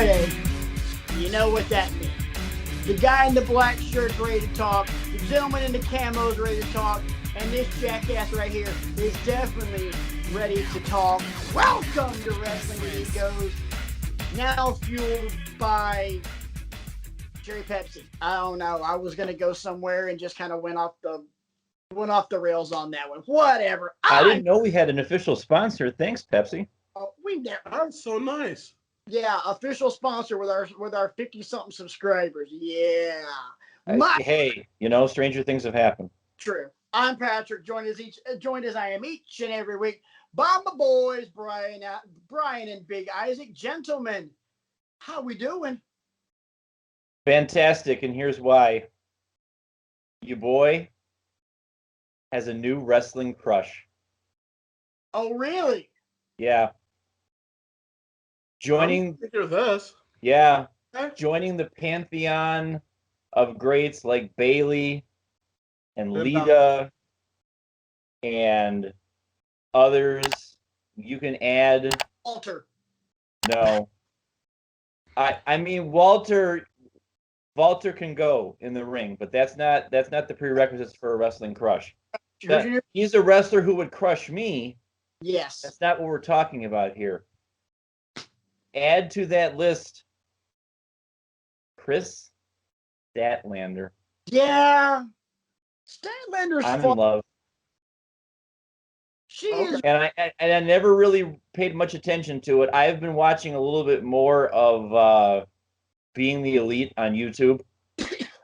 Friday. You know what that means. The guy in the black shirt's ready to talk. The gentleman in the camo's ready to talk. And this jackass right here is definitely ready to talk. Welcome to Wrestling with Egos. Now fueled by Cherry Pepsi. I don't know. I was gonna go somewhere and just kind of went off the rails on that one. Whatever. I didn't know we had an official sponsor. Thanks, Pepsi. We never. That's so nice. Yeah, official sponsor with our 50-something subscribers. Yeah. Hey, stranger things have happened. True. I'm Patrick, joined as I am each and every week by my boys, Brian and Big Isaac. Gentlemen, how we doing? Fantastic, and here's why. Your boy has a new wrestling crush. Oh, really? Yeah. Joining this. Yeah. Joining the pantheon of greats like Bayley and Lita and others. You can add Walter. No. I mean Walter can go in the ring, but that's not the prerequisites for a wrestling crush. He's a wrestler who would crush me. Yes. That's not what we're talking about here. Add to that list Chris Statlander. Yeah. Statlander's I'm fun. in love. She is. And I never really paid much attention to it. I've been watching a little bit more of Being the Elite on YouTube.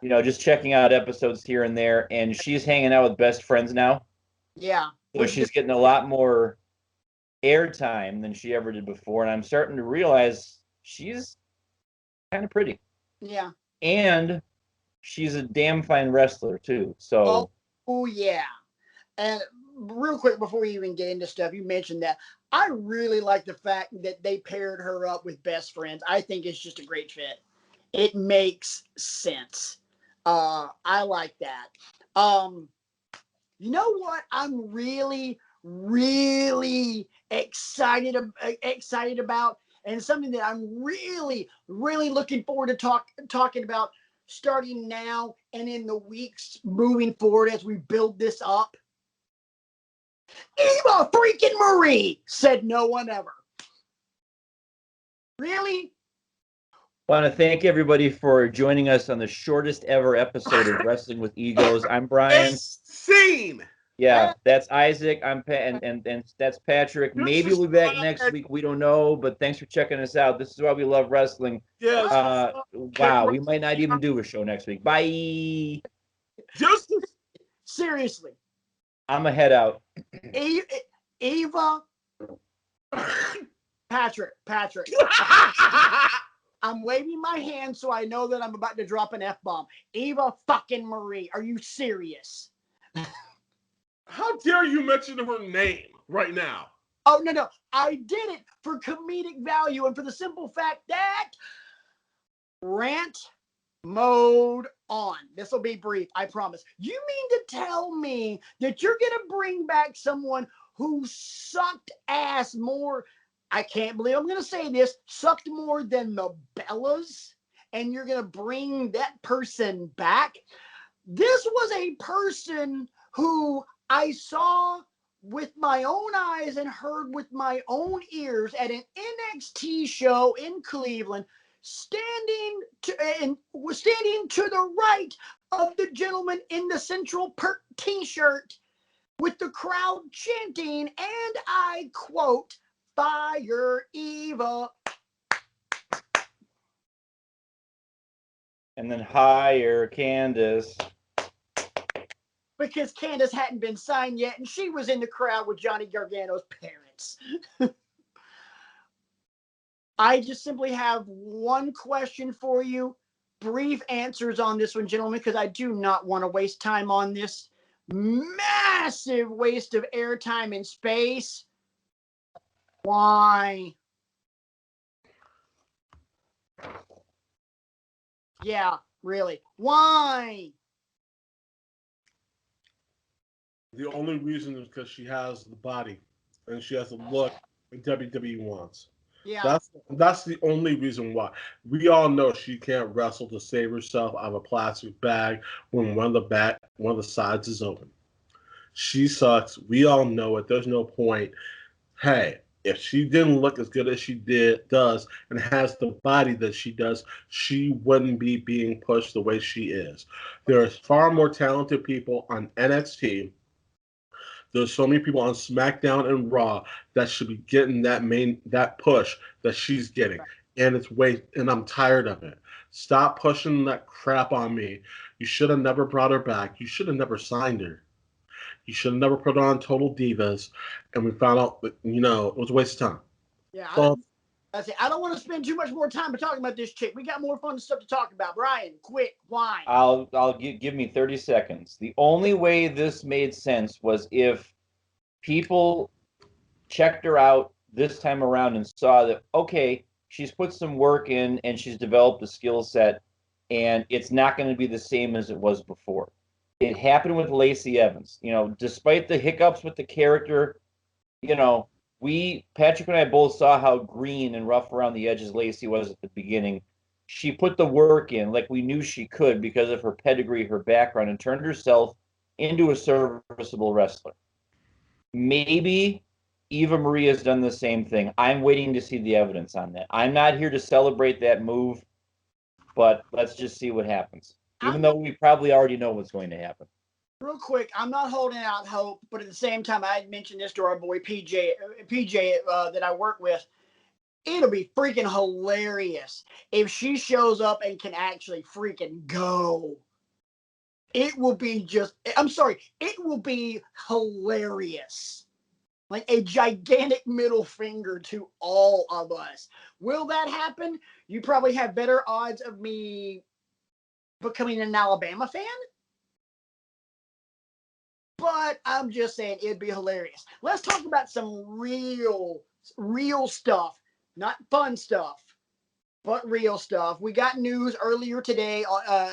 Just checking out episodes here and there. And she's hanging out with best friends now. Yeah. So she's getting a lot more airtime than she ever did before. And I'm starting to realize she's kind of pretty. Yeah. And she's a damn fine wrestler, too. So. Oh yeah. And real quick, before we even get into stuff, you mentioned that. I really like the fact that they paired her up with best friends. I think it's just a great fit. It makes sense. I like that. You know what? I'm really, really excited about, and something that I'm really, really looking forward to talking about starting now and in the weeks moving forward as we build this up. Eva freaking Marie, said no one ever. Really? I want to thank everybody for joining us on the shortest ever episode of Wrestling with Egos. I'm Brian. Scene. Yeah, that's Isaac. I'm and that's Patrick. Maybe we'll be back next week. We don't know, but thanks for checking us out. This is why we love wrestling. Yes. Wow, we might not even do a show next week. Bye. Just seriously. I'm a head out. Eva. Patrick. I'm waving my hand so I know that I'm about to drop an F-bomb. Eva fucking Marie. Are you serious? How dare you mention her name right now? Oh, no. I did it for comedic value and for the simple fact that rant mode on. This will be brief, I promise. You mean to tell me that you're going to bring back someone who sucked ass more? I can't believe I'm going to say this. Sucked more than the Bellas? And you're going to bring that person back? This was a person who I saw with my own eyes and heard with my own ears at an NXT show in Cleveland, standing to the right of the gentleman in the Central Perk t-shirt with the crowd chanting, and I quote, "Fire Eva." And then hire Candace. Because Candace hadn't been signed yet, and she was in the crowd with Johnny Gargano's parents. I just simply have one question for you. Brief answers on this one, gentlemen, because I do not want to waste time on this massive waste of airtime and space. Why? Yeah, really. Why? The only reason is because she has the body and she has the look that WWE wants. Yeah. That's the only reason why. We all know she can't wrestle to save herself out of a plastic bag when one of the sides is open. She sucks. We all know it. There's no point. Hey, if she didn't look as good as she does and has the body that she does, she wouldn't be being pushed the way she is. There's far more talented people on NXT. There's so many people on SmackDown and Raw that should be getting that push that she's getting. And and I'm tired of it. Stop pushing that crap on me. You should have never brought her back. You should have never signed her. You should have never put her on Total Divas. And we found out that, it was a waste of time. Yeah. So, That's it. I don't want to spend too much more time talking about this chick. We got more fun stuff to talk about. Brian, quick, whine. Give me 30 seconds. The only way this made sense was if people checked her out this time around and saw that, okay, she's put some work in and she's developed a skill set, and it's not going to be the same as it was before. It happened with Lacey Evans. Despite the hiccups with the character, Patrick and I both saw how green and rough around the edges Lacey was at the beginning. She put the work in like we knew she could because of her pedigree, her background, and turned herself into a serviceable wrestler. Maybe Eva Marie has done the same thing. I'm waiting to see the evidence on that. I'm not here to celebrate that move, but let's just see what happens. Even though we probably already know what's going to happen. Real quick, I'm not holding out hope, but at the same time, I mentioned this to our boy PJ that I work with. It'll be freaking hilarious if she shows up and can actually freaking go. It will be it will be hilarious. Like a gigantic middle finger to all of us. Will that happen? You probably have better odds of me becoming an Alabama fan. But I'm just saying it'd be hilarious. Let's talk about some real stuff, not fun stuff, but real stuff. We got news earlier today.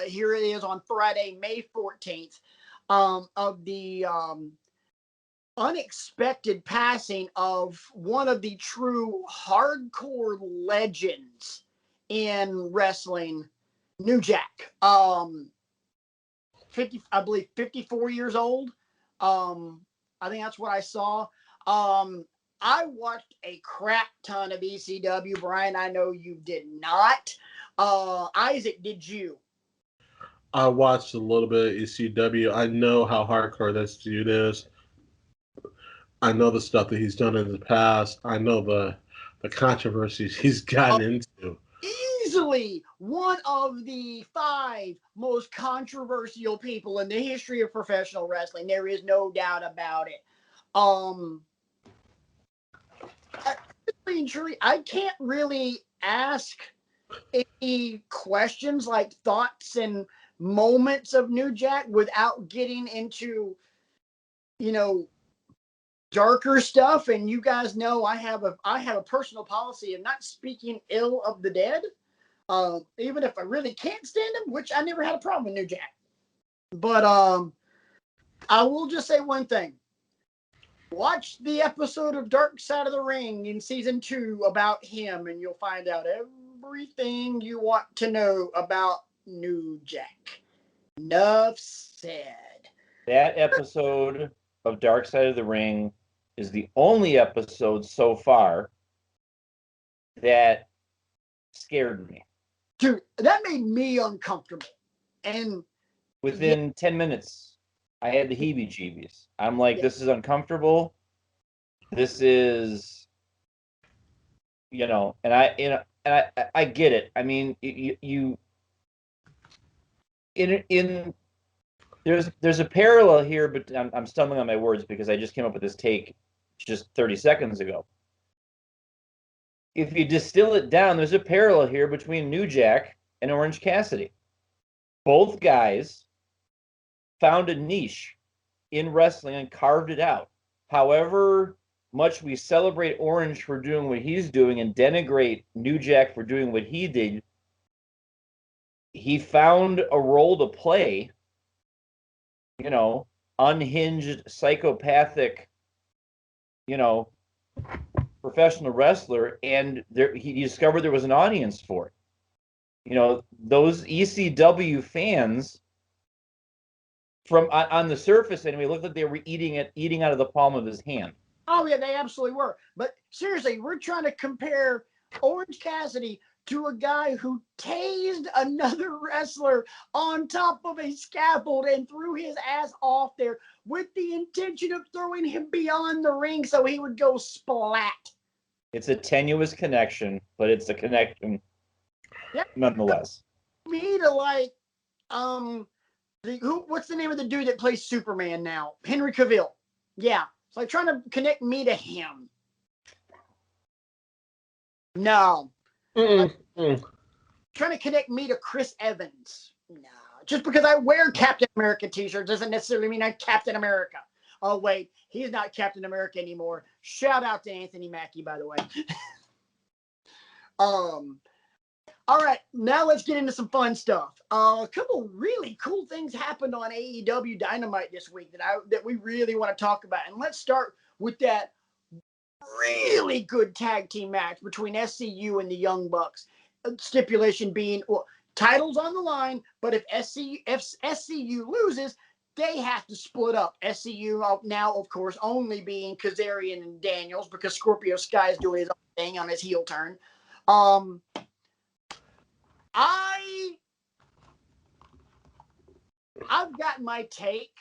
Here it is on Friday, May 14th, of the unexpected passing of one of the true hardcore legends in wrestling, New Jack. 54 years old. I think that's what I saw. I watched a crap ton of ECW. Brian, I know you did not. Isaac, did you? I watched a little bit of ECW. I know how hardcore this dude is. I know the stuff that he's done in the past. I know the controversies he's gotten into. Easily one of the 5 most controversial people in the history of professional wrestling. There is no doubt about it. Truly, I can't really ask any questions like thoughts and moments of New Jack without getting into, darker stuff. And you guys know I have a personal policy of not speaking ill of the dead. Even if I really can't stand him, which I never had a problem with New Jack. But I will just say one thing. Watch the episode of Dark Side of the Ring in season 2 about him, and you'll find out everything you want to know about New Jack. Enough said. That episode of Dark Side of the Ring is the only episode so far that scared me. Dude, that made me uncomfortable. And within 10 minutes, I had the heebie-jeebies. I'm like, this is uncomfortable. This is, and I get it. I mean, there's a parallel here, but I'm stumbling on my words because I just came up with this take just 30 seconds ago. If you distill it down, there's a parallel here between New Jack and Orange Cassidy. Both guys found a niche in wrestling and carved it out. However much we celebrate Orange for doing what he's doing and denigrate New Jack for doing what he did, he found a role to play, unhinged, psychopathic, professional wrestler, and he discovered there was an audience for it. You know, those ECW fans, from on the surface anyway, looked like they were eating out of the palm of his hand. Oh yeah, they absolutely were. But seriously, we're trying to compare Orange Cassidy to a guy who tased another wrestler on top of a scaffold and threw his ass off there with the intention of throwing him beyond the ring so he would go splat. It's a tenuous connection, but it's a connection nonetheless. Me to like, what's the name of the dude that plays Superman now? Henry Cavill. Yeah. It's like trying to connect me to him. No. Trying to connect me to Chris Evans. No. Just because I wear Captain America t-shirts doesn't necessarily mean I'm Captain America. Oh, wait. He's not Captain America anymore. Shout out to Anthony Mackie, by the way. All right, now let's get into some fun stuff. A couple really cool things happened on AEW Dynamite this week that we really want to talk about. And let's start with that really good tag team match between SCU and the Young Bucks. Stipulation being, well, titles on the line, but if SCU loses, they have to split up. SCU now, of course, only being Kazarian and Daniels because Scorpio Sky is doing his own thing on his heel turn. I've got my take.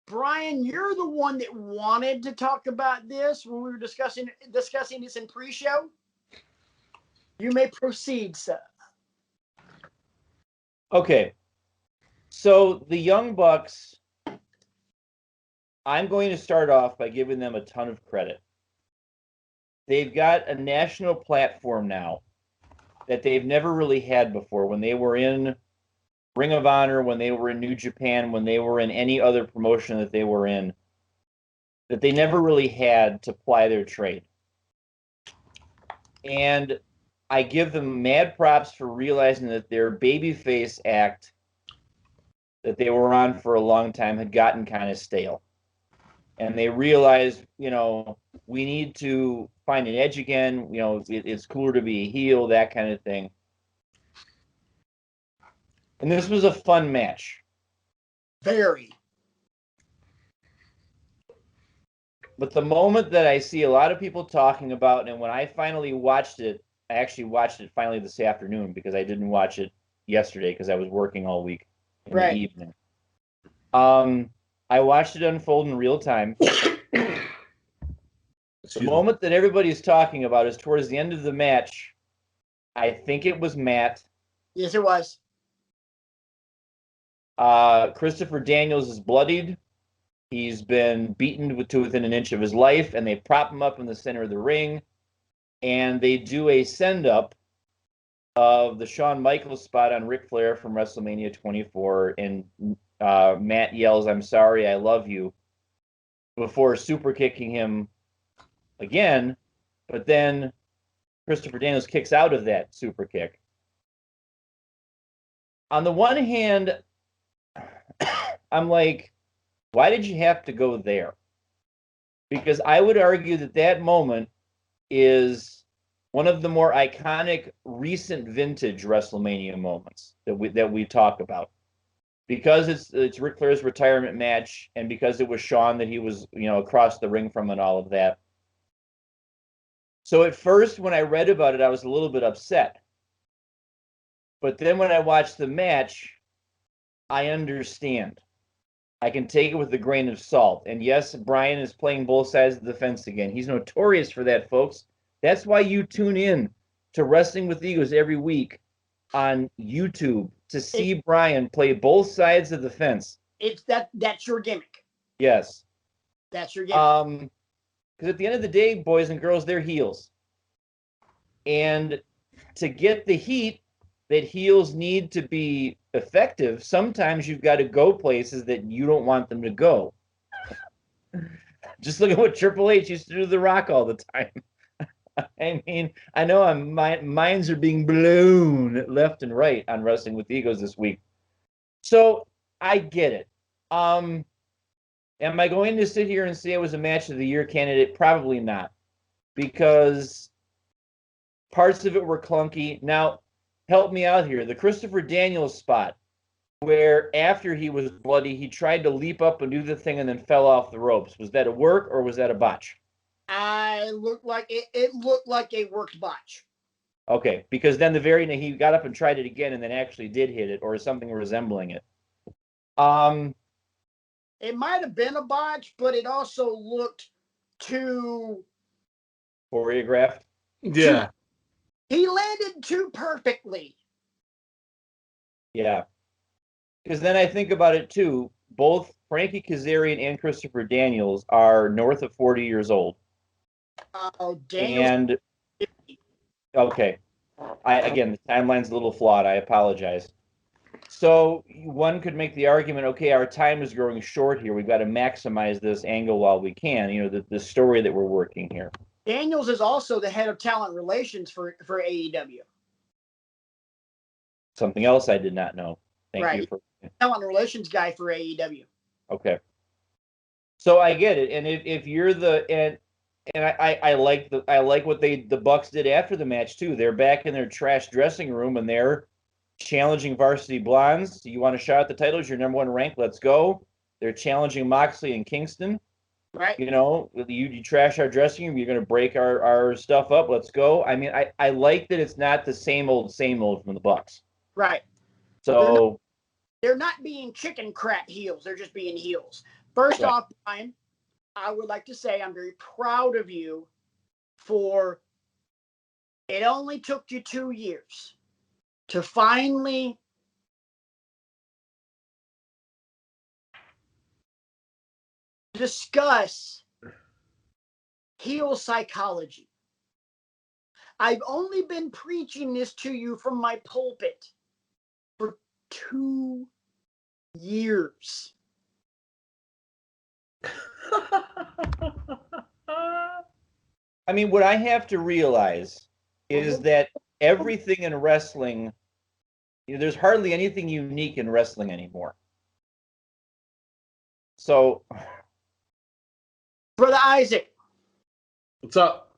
Brian, you're the one that wanted to talk about this when we were discussing this in pre-show. You may proceed, sir. Okay. So the Young Bucks, I'm going to start off by giving them a ton of credit. They've got a national platform now that they've never really had before. When they were in Ring of Honor, when they were in New Japan, when they were in any other promotion that they were in, that they never really had to ply their trade. And I give them mad props for realizing that their babyface act that they were on for a long time had gotten kind of stale. And they realized, you know, we need to find an edge again. You know, it's cooler to be a heel, that kind of thing. And this was a fun match. Very. But the moment that I see a lot of people talking about, and when I finally watched it, I actually watched it finally this afternoon because I didn't watch it yesterday because I was working all week in the evening. I watched it unfold in real time. The moment that everybody's talking about is towards the end of the match. I think it was Matt. Yes, it was. Christopher Daniels is bloodied. He's been beaten to within an inch of his life, and they prop him up in the center of the ring, and they do a send-up of the Shawn Michaels spot on Ric Flair from WrestleMania 24, and Matt yells, "I'm sorry, I love you," before super kicking him again, but then Christopher Daniels kicks out of that super kick. On the one hand, I'm like, why did you have to go there? Because I would argue that that moment is one of the more iconic recent vintage WrestleMania moments that we talk about. Because it's Ric Flair's retirement match, and because it was Shawn that he was, you know, across the ring from and all of that. So at first, when I read about it, I was a little bit upset. But then when I watched the match, I understand. I can take it with a grain of salt. And yes, Brian is playing both sides of the fence again. He's notorious for that, folks. That's why you tune in to Wrestling with Egos every week on YouTube to see Brian play both sides of the fence. That's your gimmick. Yes. That's your gimmick. Because at the end of the day, boys and girls, they're heels. And to get the heat that heels need to be effective, sometimes you've got to go places that you don't want them to go. Just look at what Triple H used to do to The Rock all the time. I mean, I know my minds are being blown left and right on Wrestling with Egos this week. So I get it. Am I going to sit here and say it was a match of the year candidate? Probably not. because parts of it were clunky. Now, help me out here. The Christopher Daniels spot, where after he was bloody, he tried to leap up and do the thing and then fell off the ropes. Was that a work or was that a botch? It looked like a worked botch. Okay, because then he got up and tried it again and then actually did hit it or something resembling it. It might have been a botch, but it also looked too choreographed. Yeah. He landed too perfectly. Yeah. Because then I think about it too. Both Frankie Kazarian and Christopher Daniels are north of 40 years old. Daniels. And okay. Again, the timeline's a little flawed. I apologize. So one could make the argument, okay, our time is growing short here. We've got to maximize this angle while we can, the story that we're working here. Daniels is also the head of talent relations for AEW. Something else I did not know. Thank you for talent relations guy for AEW. Okay. So I get it. And if you're I like what the Bucks did after the match too. They're back in their trash dressing room and they're challenging Varsity Blondes. You want a shot at the titles? You're number one ranked. Let's go. They're challenging Moxley and Kingston. Right. You trash our dressing room. You're going to break our stuff up. Let's go. I mean, I like that it's not the same old from the Bucks. Right. So they're not being chicken crap heels. They're just being heels. First off, Brian, I would like to say I'm very proud of you for it only took you 2 years to finally discuss heel psychology. I've only been preaching this to you from my pulpit for 2 years. I mean, what I have to realize is that everything in wrestling, there's hardly anything unique in wrestling anymore. So, Brother Isaac. What's up?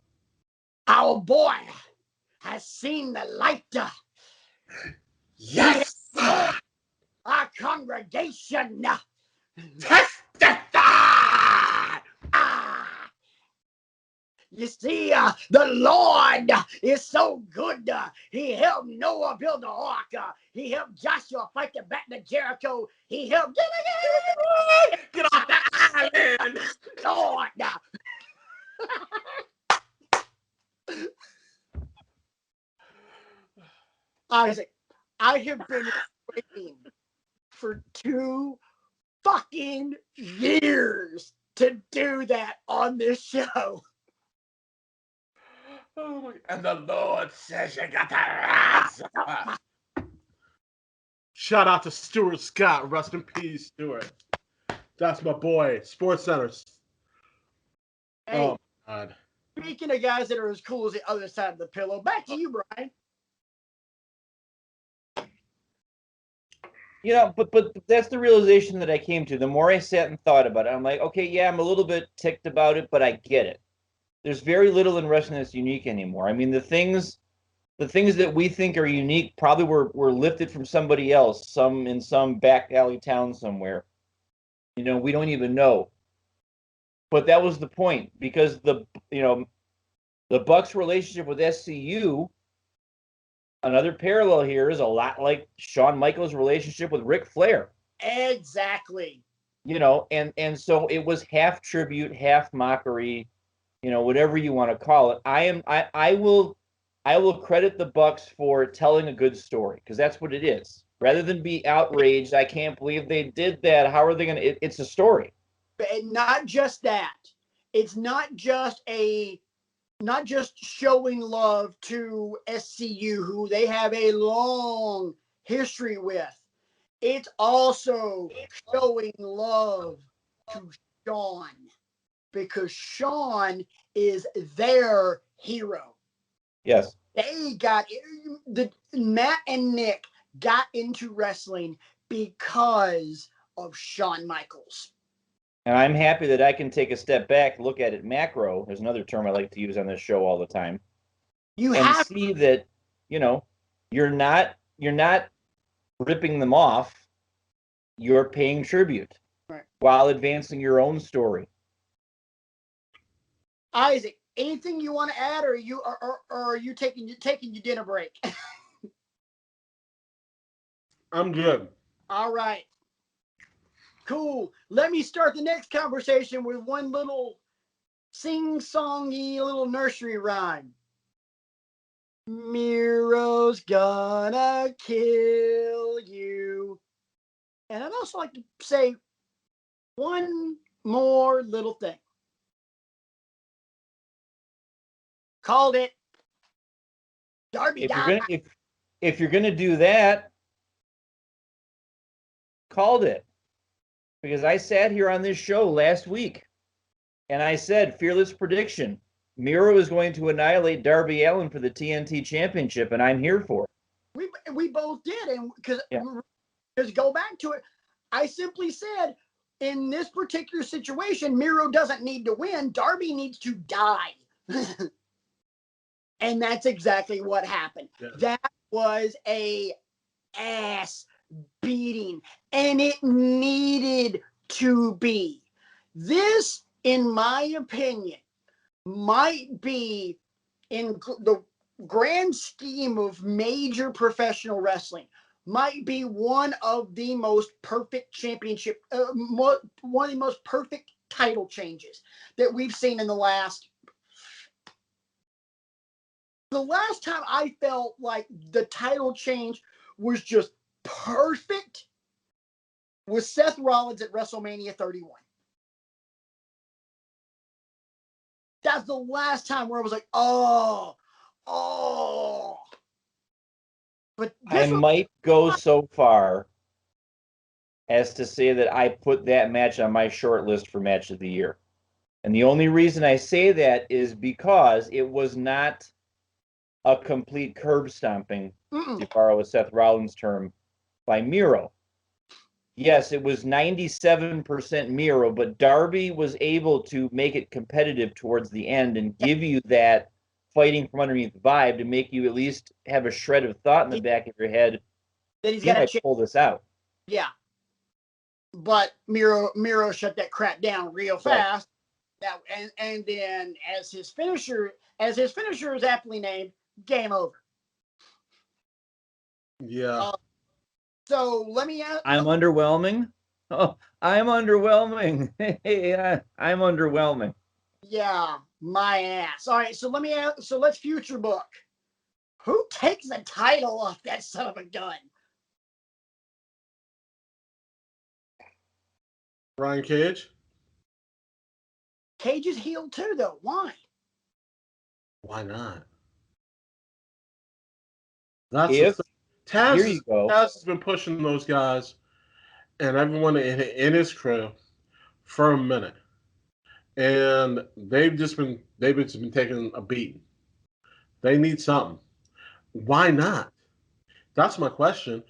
Our boy has seen the light. Yes! Our congregation. Testify! You see, the Lord is so good. He helped Noah build the ark. He helped Joshua fight the battle of Jericho. He helped get off that island, Lord. Isaac, I have been waiting for 2 fucking years to do that on this show. Oh, and the Lord says you got to rise. Shout out to Stuart Scott. Rest in peace, Stuart. That's my boy. Sports Centers. Hey, oh, God. Speaking of guys that are as cool as the other side of the pillow, back to you, Brian. But that's the realization that I came to. The more I sat and thought about it, I'm like, okay, yeah, I'm a little bit ticked about it, but I get it. There's very little in wrestling that's unique anymore. I mean, the things that we think are unique probably were lifted from somebody else, some in some back alley town somewhere. We don't even know. But that was the point, because the Bucks' relationship with SCU, another parallel here, is a lot like Shawn Michaels' relationship with Ric Flair. Exactly. And so it was half tribute, half mockery, whatever you want to call it. I will credit the Bucks for telling a good story, because that's what it is. Rather than be outraged, I can't believe they did that. How are they going to? It's a story. But not just that. It's not just showing love to SCU, who they have a long history with. It's also showing love to Shawn, because Shawn is their hero. Yes. Matt and Nick got into wrestling because of Shawn Michaels. And I'm happy that I can take a step back, look at it macro. There's another term I like to use on this show all the time. You And have see that, you're not ripping them off. You're paying tribute Right. while advancing your own story. Isaac. Anything you want to add, or are you taking your dinner break? I'm good. All right. Cool. Let me start the next conversation with one little sing-songy little nursery rhyme. Miro's gonna kill you. And I'd also like to say one more little thing. Called it. Darby died. If you're gonna do that, called it. Because I sat here on this show last week and I said, fearless prediction, Miro is going to annihilate Darby Allin for the TNT Championship, and I'm here for it. We both did, and because go back to it, I simply said in this particular situation, Miro doesn't need to win. Darby needs to die. And that's exactly what happened. Yeah. That was a ass beating, and it needed to be. This, in my opinion, might be, in the grand scheme of major professional wrestling, might be one of the most perfect championship, one of the most perfect title changes that we've seen in the last time I felt like the title change was just perfect was Seth Rollins at WrestleMania 31. That's the last time where I was like, oh. But I might go so far as to say that I put that match on my short list for match of the year. And the only reason I say that is because it was not a complete curb stomping, to borrow a Seth Rollins term, by Miro. Yes, it was 97% Miro, but Darby was able to make it competitive towards the end and give you that fighting from underneath vibe to make you at least have a shred of thought in the back of your head that he's got to pull this out. Yeah. But Miro shut that crap down real fast. That and then as his finisher is aptly named, game over. Yeah. So let me ask. I'm underwhelming. Oh, I'm underwhelming. I'm underwhelming. Yeah, my ass. All right, so let me ask. So let's future book. Who takes the title off that son of a gun? Brian Cage. Cage is healed too, though. Why? Why not? That's Taz. Here you go. Taz has been pushing those guys and everyone in his crew for a minute, and they've just been taking a beating. They need something. Why not? That's my question.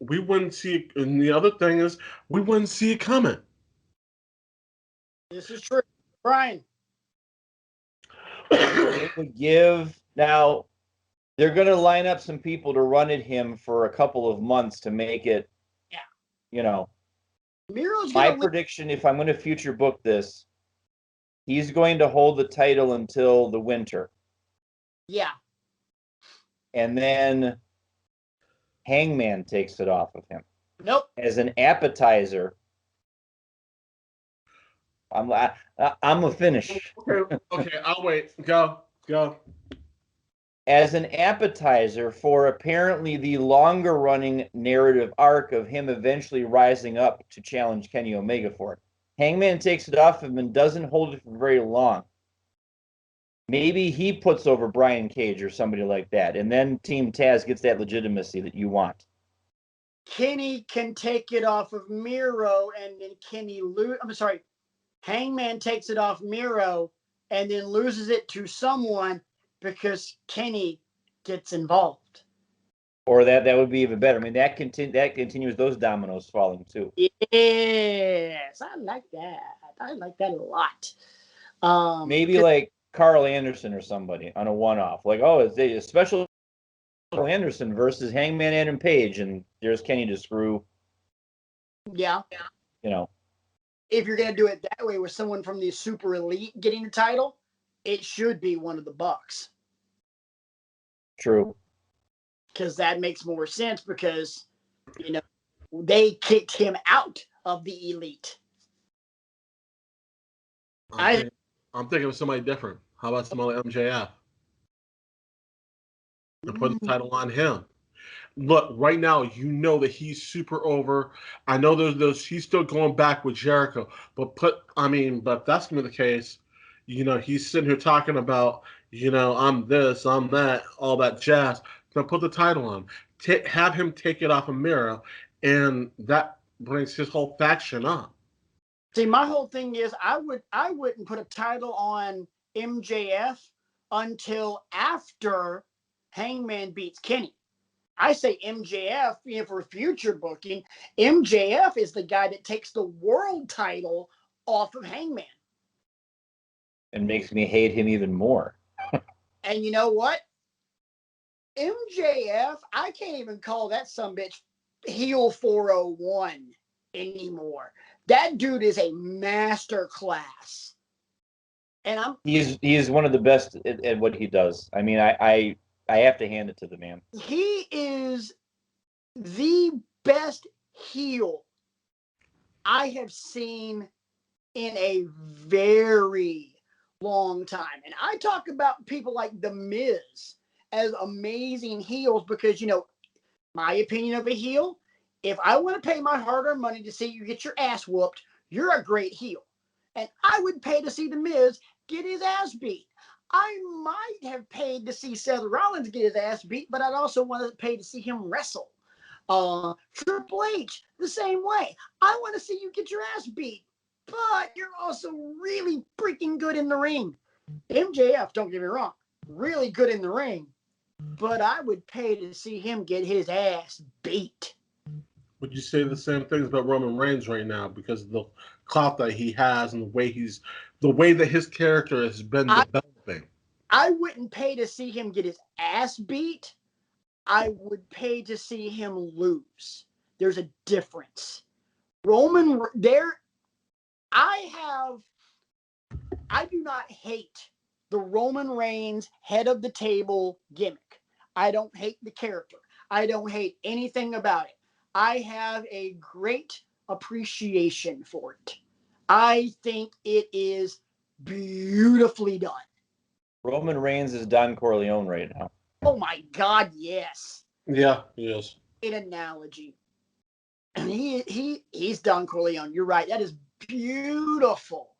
We wouldn't see it, and the other thing is we wouldn't see it coming. This is true, Brian. It would give now. They're going to line up some people to run at him for a couple of months to make it. Yeah. Miro's my prediction, if I'm going to future book this, he's going to hold the title until the winter. Yeah. And then Hangman takes it off of him. Nope. As an appetizer. I'm a finish. Okay, I'll wait. Go. As an appetizer for apparently the longer running narrative arc of him eventually rising up to challenge Kenny Omega for it. Hangman takes it off him and doesn't hold it for very long. Maybe he puts over Brian Cage or somebody like that, and then Team Taz gets that legitimacy that you want. Kenny can take it off of Miro, and then Hangman takes it off Miro and then loses it to someone because Kenny gets involved. Or that would be even better. I mean, that continues those dominoes falling too. Yes, I like that. I like that a lot. Maybe like Carl Anderson or somebody on a one-off. Like, oh, it's a special Carl Anderson versus Hangman Adam Page, and there's Kenny to screw. Yeah. You know. If you're gonna do it that way with someone from the Super Elite getting the title, it should be one of the Bucks. True. Because that makes more sense because, they kicked him out of the Elite. I'm thinking of somebody different. How about somebody like MJF? And put the title on him. Look, right now, that he's super over. I know there's he's still going back with Jericho, but if that's gonna be the case, he's sitting here talking about, I'm this, I'm that, all that jazz. Then put the title on. Have him take it off of Miro, and that brings his whole faction up. See, my whole thing is I wouldn't put a title on MJF until after Hangman beats Kenny. I say MJF, for future booking, MJF is the guy that takes the world title off of Hangman. And makes me hate him even more. And you know what? MJF, I can't even call that sumbitch heel 401 anymore. That dude is a master class. And he's one of the best at what he does. I mean, I have to hand it to the man. He is the best heel I have seen in a very long time. And I talk about people like The Miz as amazing heels because, my opinion of a heel, if I want to pay my hard-earned money to see you get your ass whooped, you're a great heel. And I would pay to see The Miz get his ass beat. I might have paid to see Seth Rollins get his ass beat, but I'd also want to pay to see him wrestle. Triple H, the same way. I want to see you get your ass beat, but you're also really freaking good in the ring. MJF, don't get me wrong, really good in the ring, but I would pay to see him get his ass beat. Would you say the same things about Roman Reigns right now because of the clout that he has and the way that his character has been developing? I wouldn't pay to see him get his ass beat. I would pay to see him lose. There's a difference. I do not hate the Roman Reigns head of the table gimmick. I don't hate the character. I don't hate anything about it. I have a great appreciation for it. I think it is beautifully done. Roman Reigns is Don Corleone right now. Oh my God, yes. Yeah, he is. Great analogy. And he's Don Corleone. You're right. That is beautiful.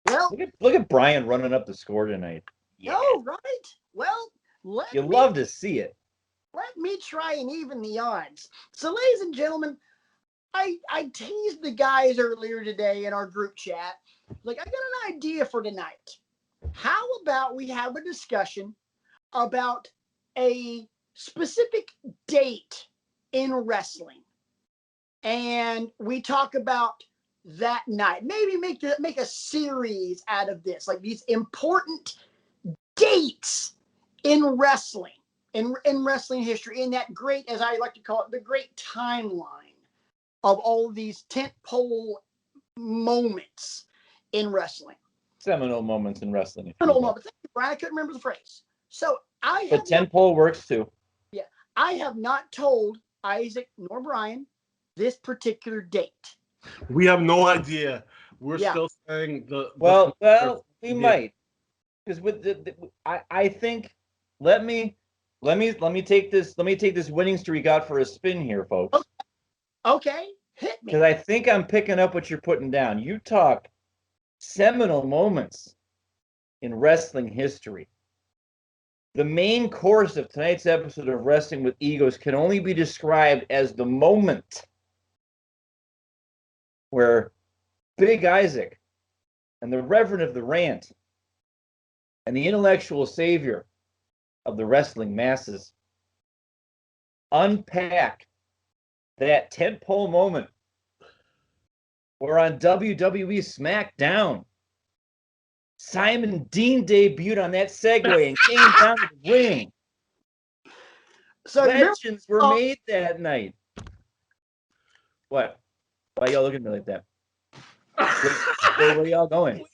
Well, look at Brian running up the score tonight. Yeah. Oh, right. Well, love to see it. Let me try and even the odds. So, ladies and gentlemen, I teased the guys earlier today in our group chat. Like, I got an idea for tonight. How about we have a discussion about a specific date in wrestling, and we talk about that night. Maybe make a series out of this, like these important dates in wrestling, in wrestling history, in that great, as I like to call it, the great timeline of all of these tentpole moments in wrestling. Seminal moments in wrestling. Seminal moments. Thank you, Brian. I couldn't remember the phrase. So But tentpole works too. Yeah, I have not told Isaac nor Brian this particular date. We have no idea. We're still saying Well, we might, because with I think let me take this winning streak out for a spin here, folks. Okay, hit me. Because I think I'm picking up what you're putting down. You talk seminal moments in wrestling history. The main course of tonight's episode of Wrestling with Egos can only be described as the moment where Big Isaac and the Reverend of the Rant and the intellectual savior of the wrestling masses unpack that tentpole moment Or on WWE SmackDown, Simon Dean debuted on that Segway and came down to the ring. So Legends were made that night. What? Why y'all looking at me like that? Where y'all going?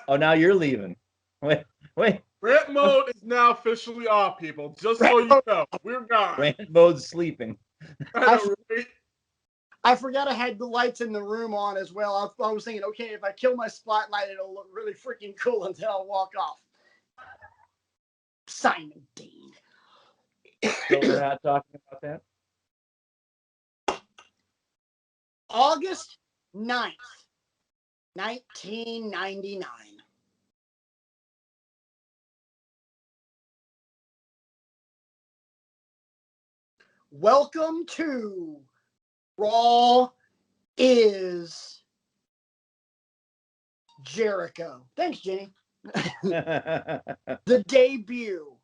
Oh, now you're leaving. Wait. Rant mode is now officially off, people. Just so you know, we're gone. Rant mode's sleeping. I forgot I had the lights in the room on as well. I was thinking, okay, if I kill my spotlight, it'll look really freaking cool until I walk off. Simon Dean. So we're not talking about that? August 9th, 1999. Welcome to Raw is Jericho. Thanks, Jenny. The debut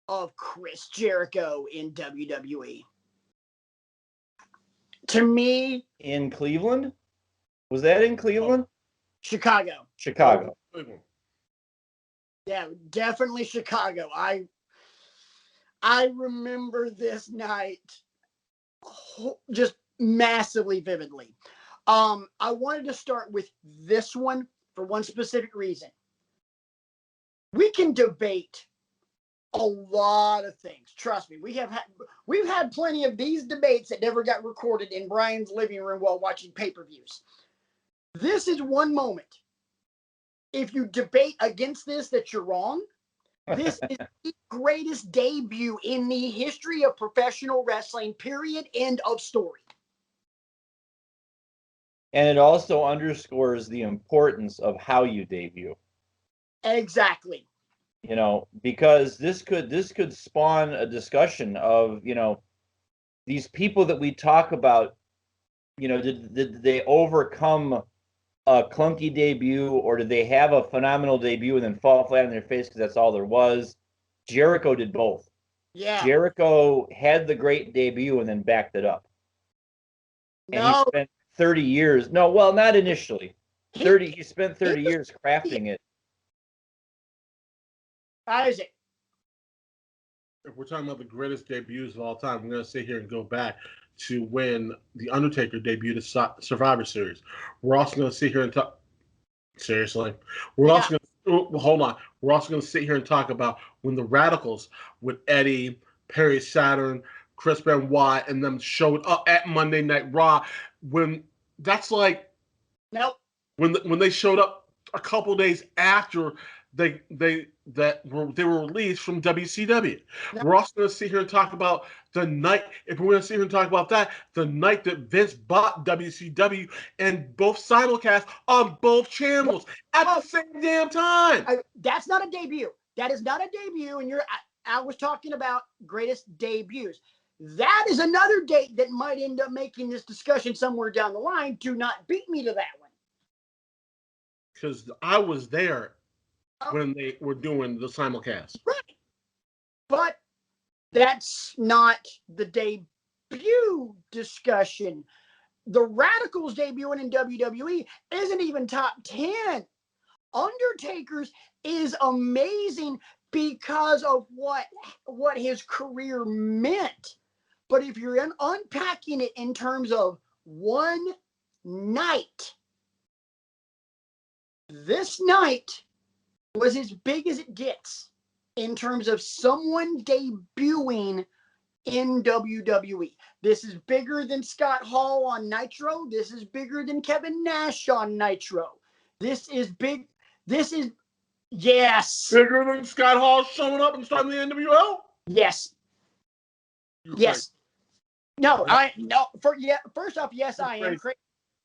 of Chris Jericho in WWE. To me, in Cleveland? Was that in Cleveland? Chicago. Chicago. Yeah, definitely Chicago. I remember this night just massively vividly. I wanted to start with this one for one specific reason. We can debate a lot of things. Trust me, we've had plenty of these debates that never got recorded in Brian's living room while watching pay-per-views. This is one moment. If you debate against this, that you're wrong. This is the greatest debut in the history of professional wrestling, period, end of story. And it also underscores the importance of how you debut. Exactly. You know, because this could spawn a discussion of, you know, these people that we talk about, you know, did they overcome a clunky debut, or did they have a phenomenal debut and then fall flat on their face because that's all there was? Jericho did both. Yeah. Jericho had the great debut and then backed it up. And he spent 30 years. No, well, not initially. He spent 30 years crafting it. Isaac. If we're talking about the greatest debuts of all time, we're going to sit here and go back to when The Undertaker debuted at Survivor Series. We're also going to sit here and talk. Seriously. We're also going to hold on. We're also going to sit here and talk about when the Radicals with Eddie, Perry Saturn, Chris Benoit, and them showed up at Monday Night Raw. When that's like, nope. When they showed up a couple days after they were released from WCW. Nope. We're also going to sit here and talk about the night. If we're going to sit here and talk about that, the night that Vince bought WCW and both simulcast on both channels at the same damn time. That's not a debut. That is not a debut. And I was talking about greatest debuts. That is another date that might end up making this discussion somewhere down the line. Do not beat me to that one. Because I was there when they were doing the simulcast. Right. But that's not the debut discussion. The Radicals debuting in WWE isn't even top 10. Undertaker's is amazing because of what his career meant. But if you're unpacking it in terms of one night, this night was as big as it gets in terms of someone debuting in WWE. This is bigger than Scott Hall on Nitro. This is bigger than Kevin Nash on Nitro. This is big. This is, yes. Bigger than Scott Hall showing up and starting the NWO? Yes. Yes. No, first off, yes, I am crazy,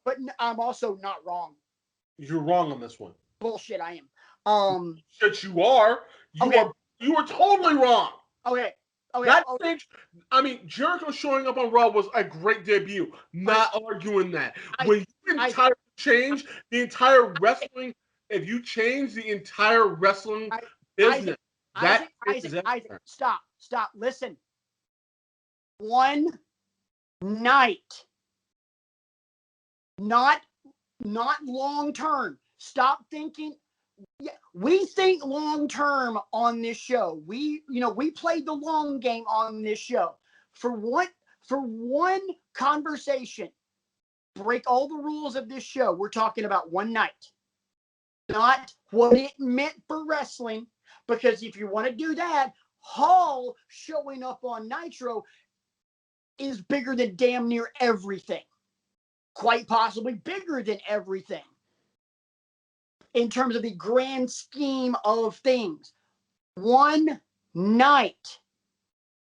but I'm also not wrong. You're wrong on this one. Bullshit, I am. Shit, you are. You are totally wrong. Okay. Jericho showing up on Raw was a great debut. Not arguing that. When you entire change the entire wrestling, if you change the entire wrestling business, Isaac, stop. Listen. One night. not long term. Stop thinking. Yeah, we think long term on this show. We played the long game on this show. For one conversation, break all the rules of this show. We're talking about one night, not what it meant for wrestling. Because if you want to do that, Hall showing up on Nitro is bigger than damn near everything. Quite possibly bigger than everything. In terms of the grand scheme of things. One night,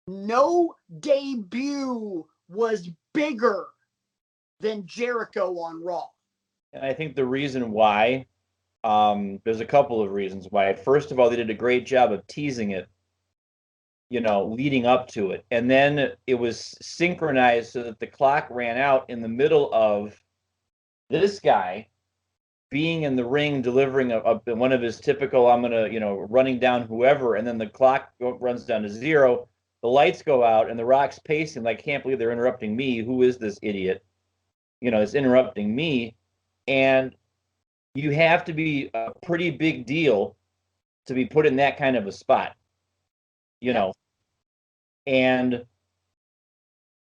no debut was bigger than Jericho on Raw. And I think the reason why, there's a couple of reasons why. First of all, they did a great job of teasing it, leading up to it. And then it was synchronized so that the clock ran out in the middle of this guy being in the ring, delivering one of his typical, I'm going to, running down whoever, and then the clock runs down to 0. The lights go out, and The Rock's pacing, like, can't believe they're interrupting me. Who is this idiot? It's interrupting me. And you have to be a pretty big deal to be put in that kind of a spot, and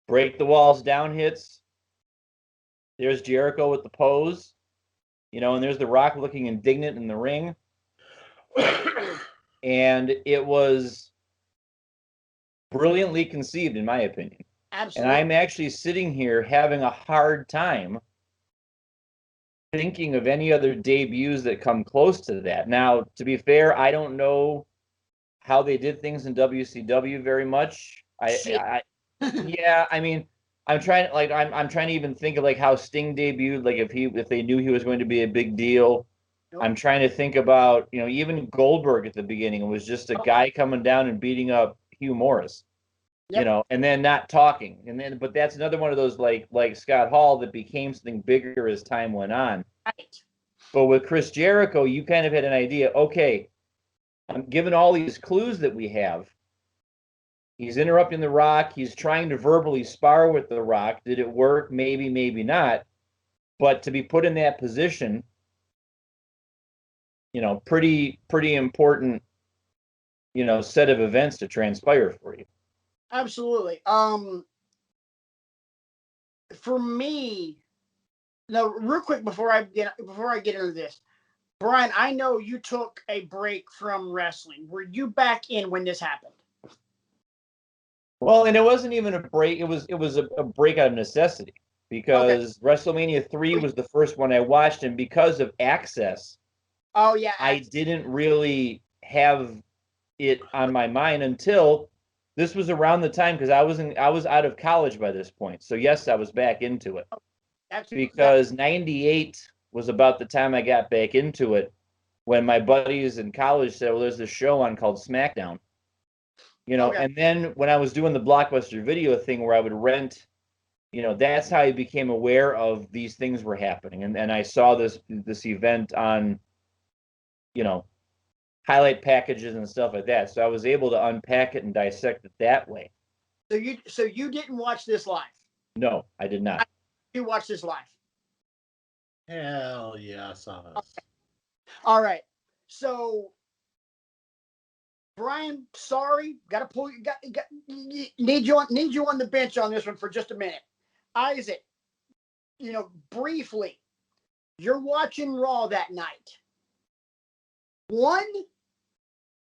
break the walls down hits. There's Jericho with the pose. And there's The Rock looking indignant in the ring. And it was brilliantly conceived, in my opinion. Absolutely. And I'm actually sitting here having a hard time thinking of any other debuts that come close to that. Now, to be fair, I don't know how they did things in WCW very much. Yeah, I mean, I'm trying to even think of like how Sting debuted, like if they knew he was going to be a big deal. Nope. I'm trying to think about, even Goldberg at the beginning was just a guy coming down and beating up Hugh Morris. Yep. And then not talking. But that's another one of those like Scott Hall that became something bigger as time went on. Right. But with Chris Jericho, you kind of had an idea, okay, given all these clues that we have, he's interrupting The Rock. He's trying to verbally spar with The Rock. Did it work? Maybe, maybe not. But to be put in that position, pretty important, set of events to transpire for you. Absolutely. For me, now real quick before I get into this, Brian, I know you took a break from wrestling. Were you back in when this happened? Well, and it wasn't even a break. It was a break out of necessity because WrestleMania 3 was the first one I watched, and because of access, oh yeah, I didn't really have it on my mind until this was around the time because I was out of college by this point. So yes, I was back into it. Because 98 was about the time I got back into it when my buddies in college said, well, there's this show on called SmackDown. And then when I was doing the Blockbuster Video thing where I would rent, that's how I became aware of these things were happening. And I saw this event on, highlight packages and stuff like that. So I was able to unpack it and dissect it that way. So you didn't watch this live? No, I did not. You watched this live? Hell yeah, I saw this. Okay. All right. So Brian, sorry, need you on the bench on this one for just a minute. Isaac, briefly, you're watching Raw that night. One,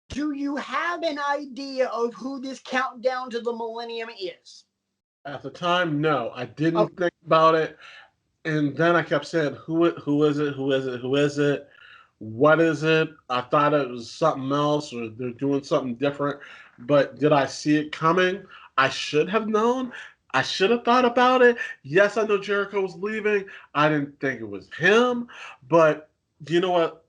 do you have an idea of who this countdown to the millennium is? At the time, no. I didn't think about it. And then I kept saying, who is it? Who is it? Who is it? What is it? I thought it was something else or they're doing something different. But did I see it coming? I should have known. I should have thought about it. Yes, I know Jericho was leaving. I didn't think it was him. But you know what?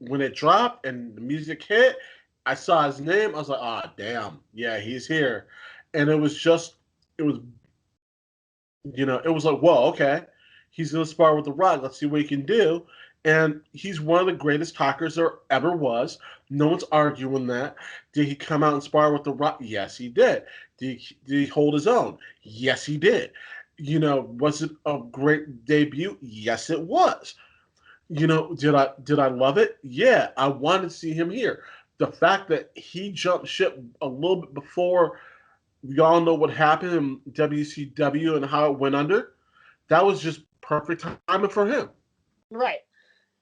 When it dropped and the music hit, I saw his name. I was like, oh, damn. Yeah, he's here. And it was like, whoa, okay. He's going to spar with The Rock. Let's see what he can do. And he's one of the greatest talkers there ever was. No one's arguing that. Did he come out and spar with The Rock? Yes, he did. Did he hold his own? Yes, he did. Was it a great debut? Yes, it was. Did I love it? Yeah, I wanted to see him here. The fact that he jumped ship a little bit before we all know what happened in WCW and how it went under, that was just perfect timing for him. Right.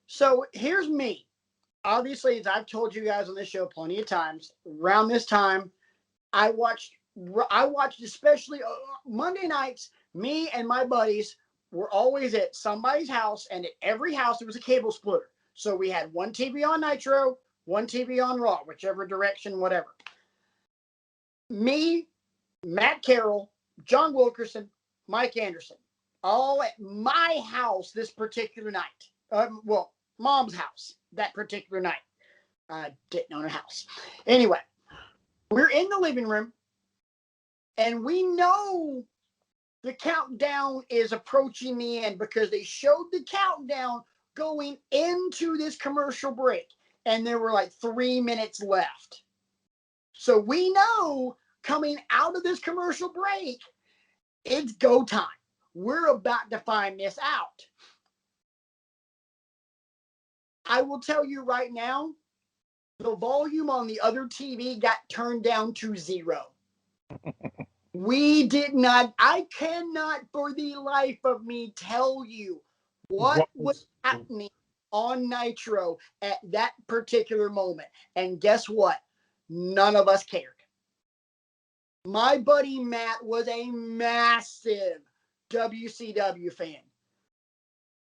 So here's me. Obviously, as I've told you guys on this show plenty of times, around this time, I watched especially Monday nights. Me and my buddies were always at somebody's house, and at every house there was a cable splitter. So we had one TV on Nitro, one TV on Raw, whichever direction, whatever. Me, Matt Carroll, John Wilkerson, Mike Anderson, all at my house this particular night. Mom's house that particular night. I didn't own a house. Anyway, we're in the living room, and we know the countdown is approaching the end because they showed the countdown going into this commercial break, and there were like 3 minutes left. So we know coming out of this commercial break, it's go time. We're about to find this out. I will tell you right now, the volume on the other TV got turned down to 0. We did not, I cannot for the life of me tell you what was happening on Nitro at that particular moment. And guess what? None of us cared. My buddy Matt was a massive WCW fan.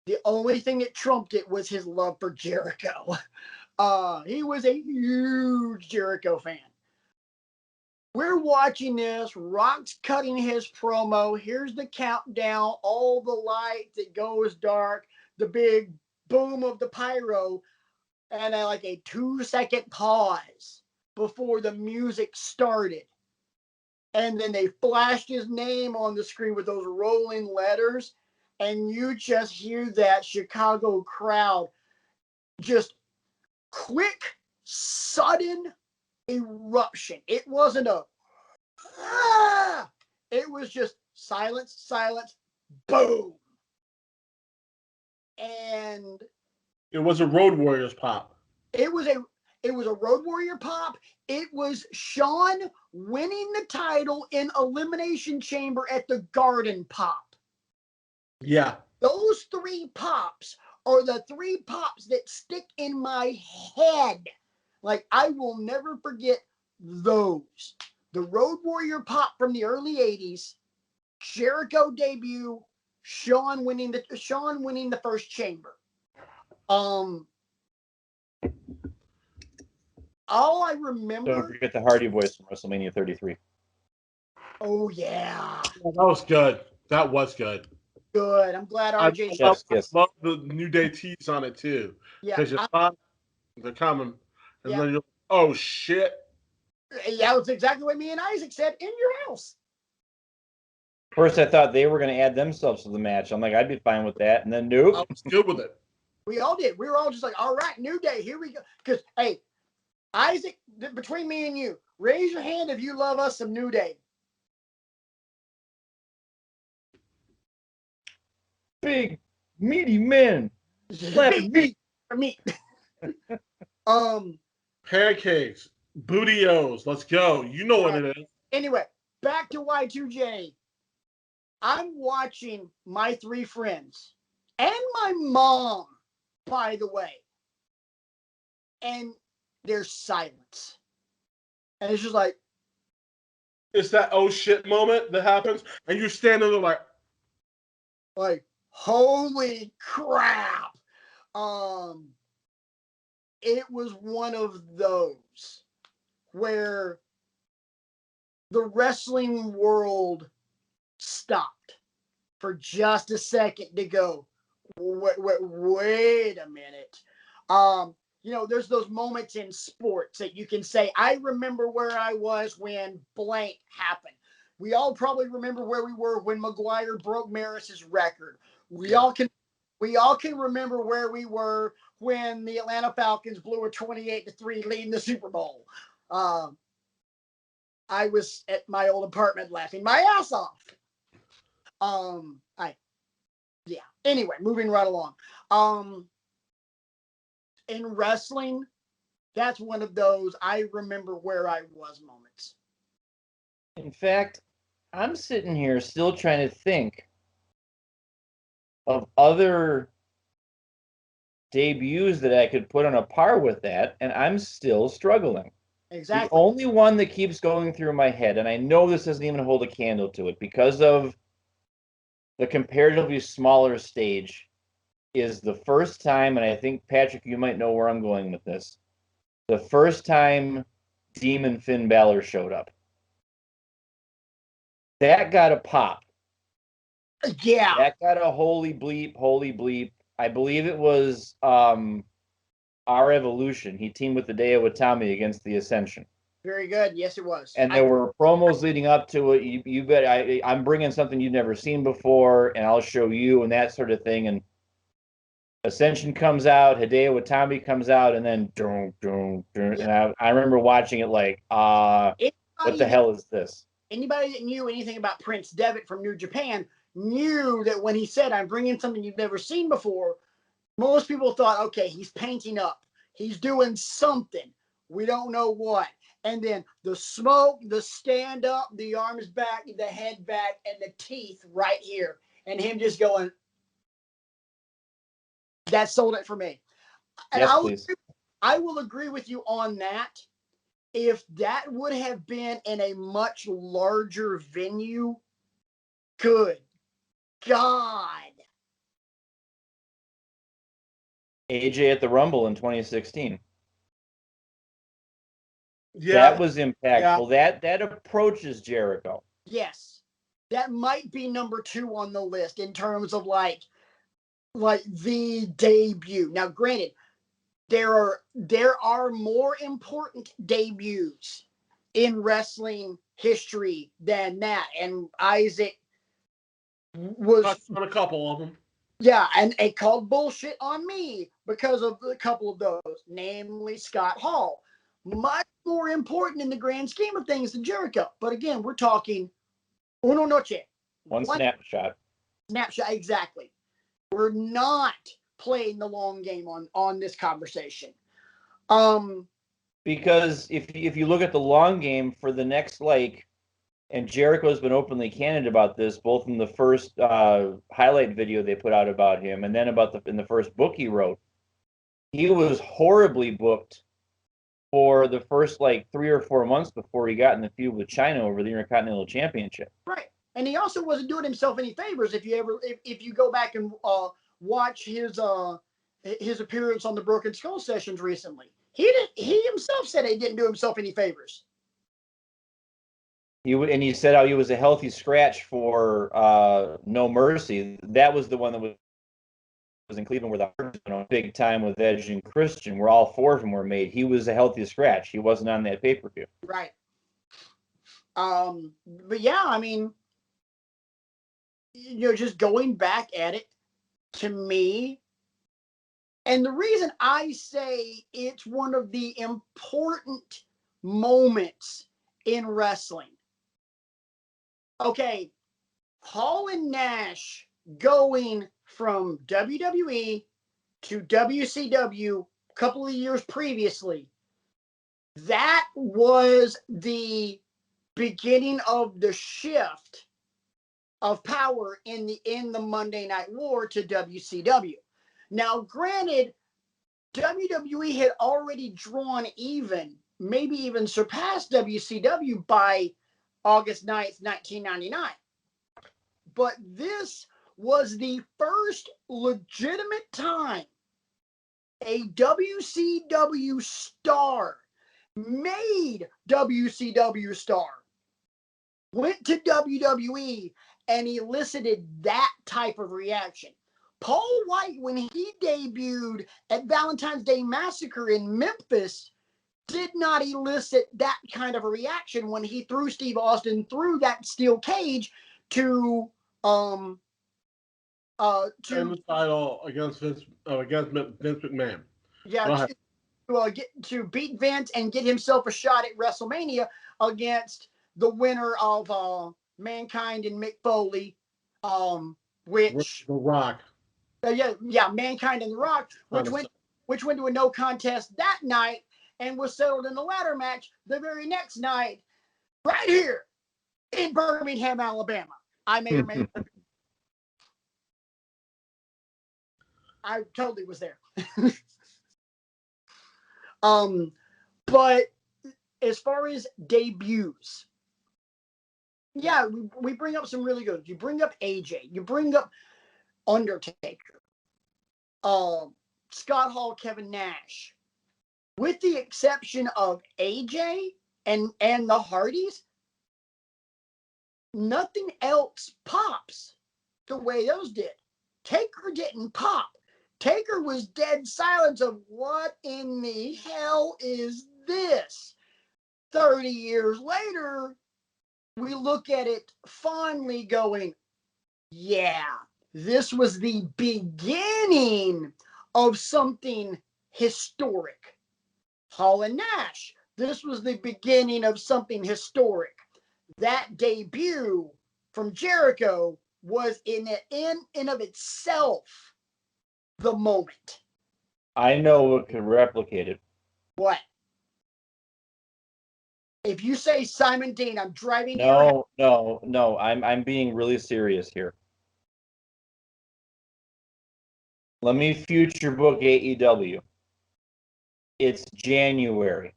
The only thing that trumped it was his love for Jericho. He was a huge Jericho fan. We're watching this. Rock's cutting his promo. Here's the countdown. All the lights. It goes dark. The big boom of the pyro. And like a 2-second pause before the music started. And then they flashed his name on the screen with those rolling letters. And you just hear that Chicago crowd just quick, sudden eruption. It wasn't a it was just silence, boom. And it was a Road Warriors pop. It was a Road Warrior pop. It was Shawn winning the title in Elimination Chamber at the Garden pop. Yeah. Those 3 pops are the 3 pops that stick in my head. Like, I will never forget those. The Road Warrior pop from the early 80s, Jericho debut, Shawn winning the first chamber. All I remember. Don't forget the Hardy Boys from WrestleMania 33. Oh yeah. That was good. That was good. Good. I'm glad RJ. I love the New Day tease on it too. Yeah. Because you thought they're coming, and then you're, oh shit. Yeah, that's exactly what me and Isaac said in your house. First, I thought they were going to add themselves to the match. I'm like, I'd be fine with that. And then, nope. I was good with it. We all did. We were all just like, all right, New Day, here we go. Because, hey, Isaac, between me and you, raise your hand if you love us some New Day. Big, meaty men. Slapping meat. Meat. Pancakes. Booty-O's. Let's go. You know what it is. Anyway, back to Y2J. I'm watching my 3 friends and my mom, by the way. And there's silence. And it's just like. It's that oh shit moment that happens. And you're standing there like, holy crap. It was one of those where the wrestling world stopped for just a second to go, wait a minute. There's those moments in sports that you can say, I remember where I was when blank happened. We all probably remember where we were when McGuire broke Maris's record. We all can remember where we were when the Atlanta Falcons blew a 28-3 lead in the Super Bowl. I was at my old apartment laughing my ass off. Yeah. Anyway, moving right along. In wrestling, that's one of those I remember where I was moments. In fact, I'm sitting here still trying to think of other debuts that I could put on a par with that, and I'm still struggling. Exactly. The only one that keeps going through my head, and I know this doesn't even hold a candle to it because of the comparatively smaller stage, is the first time, and I think, Patrick, you might know where I'm going with this, the first time Demon Finn Balor showed up. That got a pop. Yeah. That got a holy bleep, holy bleep. I believe it was Our Evolution. He teamed with Hideo Itami against the Ascension. Very good. Yes, it was. And there were promos leading up to it. You bet I'm bringing something you've never seen before, and I'll show you, and that sort of thing. And Ascension comes out, Hideo Itami comes out, and then and I remember watching it like, what the hell is this? Anybody that knew anything about Prince Devitt from New Japan knew that when he said, I'm bringing something you've never seen before, most people thought, okay, he's painting up. He's doing something. We don't know what. And then the smoke, the stand up, the arms back, the head back, and the teeth right here. And him just going, that sold it for me. And Yes, I will agree with you on that. If that would have been in a much larger venue, good God. AJ at the Rumble in 2016. Yeah, that was impactful. Yeah. That approaches Jericho. Yes, that might be number 2 on the list in terms of like the debut. Now, granted, there are more important debuts in wrestling history than that, and Isaac was Touched on a couple of them. Yeah, and it called bullshit on me because of a couple of those, namely Scott Hall. Much more important in the grand scheme of things than Jericho. But again, we're talking uno noche. One snapshot. Snapshot, exactly. We're not playing the long game on this conversation. Because if you look at the long game for the next, and Jericho's been openly candid about this, both in the first highlight video they put out about him, and then in the first book he wrote. He was horribly booked for the first 3 or 4 months before he got in the feud with Chyna over the Intercontinental Championship. Right, and he also wasn't doing himself any favors. If you go back and watch his appearance on the Broken Skull sessions recently, he himself said he didn't do himself any favors. He said how he was a healthy scratch for No Mercy. That was the one that was in Cleveland where the big time with Edge and Christian, where all 4 of them were made. He was a healthy scratch. He wasn't on that pay-per-view. Right. But yeah, I mean, just going back at it, to me, and the reason I say it's one of the important moments in wrestling. Okay, Hall and Nash going from WWE to WCW a couple of years previously, that was the beginning of the shift of power in the Monday Night War to WCW. Now, granted, WWE had already drawn even, maybe even surpassed WCW by August 9th, 1999. But this was the first legitimate time a WCW star, made WCW star, went to WWE and elicited that type of reaction. Paul White, when he debuted at Valentine's Day Massacre in Memphis, did not elicit that kind of a reaction when he threw Steve Austin through that steel cage to and the title against Vince McMahon. Yeah, to beat Vince and get himself a shot at WrestleMania against the winner of Mankind and Mick Foley, which The Rock. yeah, Mankind and The Rock, which went to a no contest that night and was settled in the ladder match the very next night, right here in Birmingham, Alabama. I may or may not. I totally was there. But as far as debuts, yeah, we bring up some really good. You bring up AJ. You bring up Undertaker. Scott Hall, Kevin Nash. With the exception of AJ and the Hardys, nothing else pops the way those did. Taker didn't pop. Taker was dead silence of what in the hell is this? 30 years later, we look at it fondly going, yeah, this was the beginning of something historic. Hall and Nash, this was the beginning of something historic. That debut from Jericho was in and of itself the moment. I know what could replicate it. What? If you say Simon Dean, I'm driving to your house. No. I'm being really serious here. Let me future book AEW. It's January